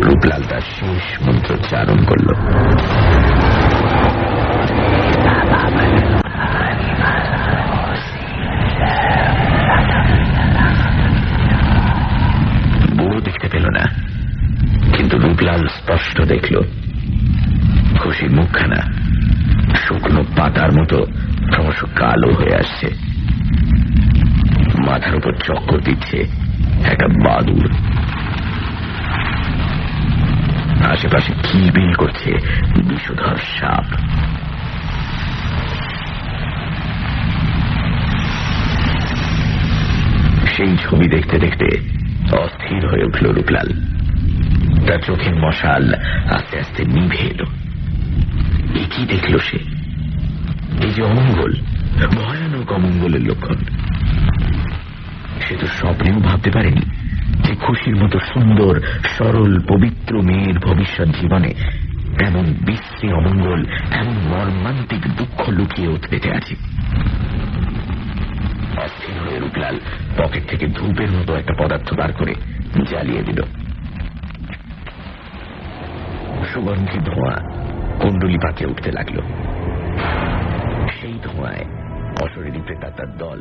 রূপলাল তার শেষ মন্ত্রোচ্চারণ করল। বুড়ো দেখতে পেল না, কিন্তু রূপলাল স্পষ্ট দেখল খুশির মুখখানা শুকনো পাতার মতো ক্রমশ কালো হয়ে আসছে। মাথার উপর চক্কর দিচ্ছে একটা বাদুড়। আশেপাশে কিলবিল করছে বিষধর সাপ। সেই ছবি দেখতে দেখতে অস্থির হয়ে উঠল রূপলাল। তার চোখের মশাল আস্তে আস্তে নিভে এলো। এ কি দেখল সে? এই যে অমঙ্গল, ভয়ানক অমঙ্গলের লক্ষণ। সে তো স্বপ্নেও ভাবতে পারেনি যে খুশির মতো সুন্দর সরল পবিত্র মেয়ের ভবিষ্যৎ জীবনে এমন বিশ্রী অমঙ্গল, এমন মর্মান্তিক দুঃখ লুকিয়ে উঠতে আছে। অস্থির হয়ে রূপলাল পকেট থেকে ধূপের মতো একটা পদার্থ বার করে জ্বালিয়ে দিল। সুগন্ধি ধোঁয়া কুণ্ডলি পাকে উঠতে লাগলো। সেই ধোঁয়ায় অশরীরী প্রেতাত্মার দল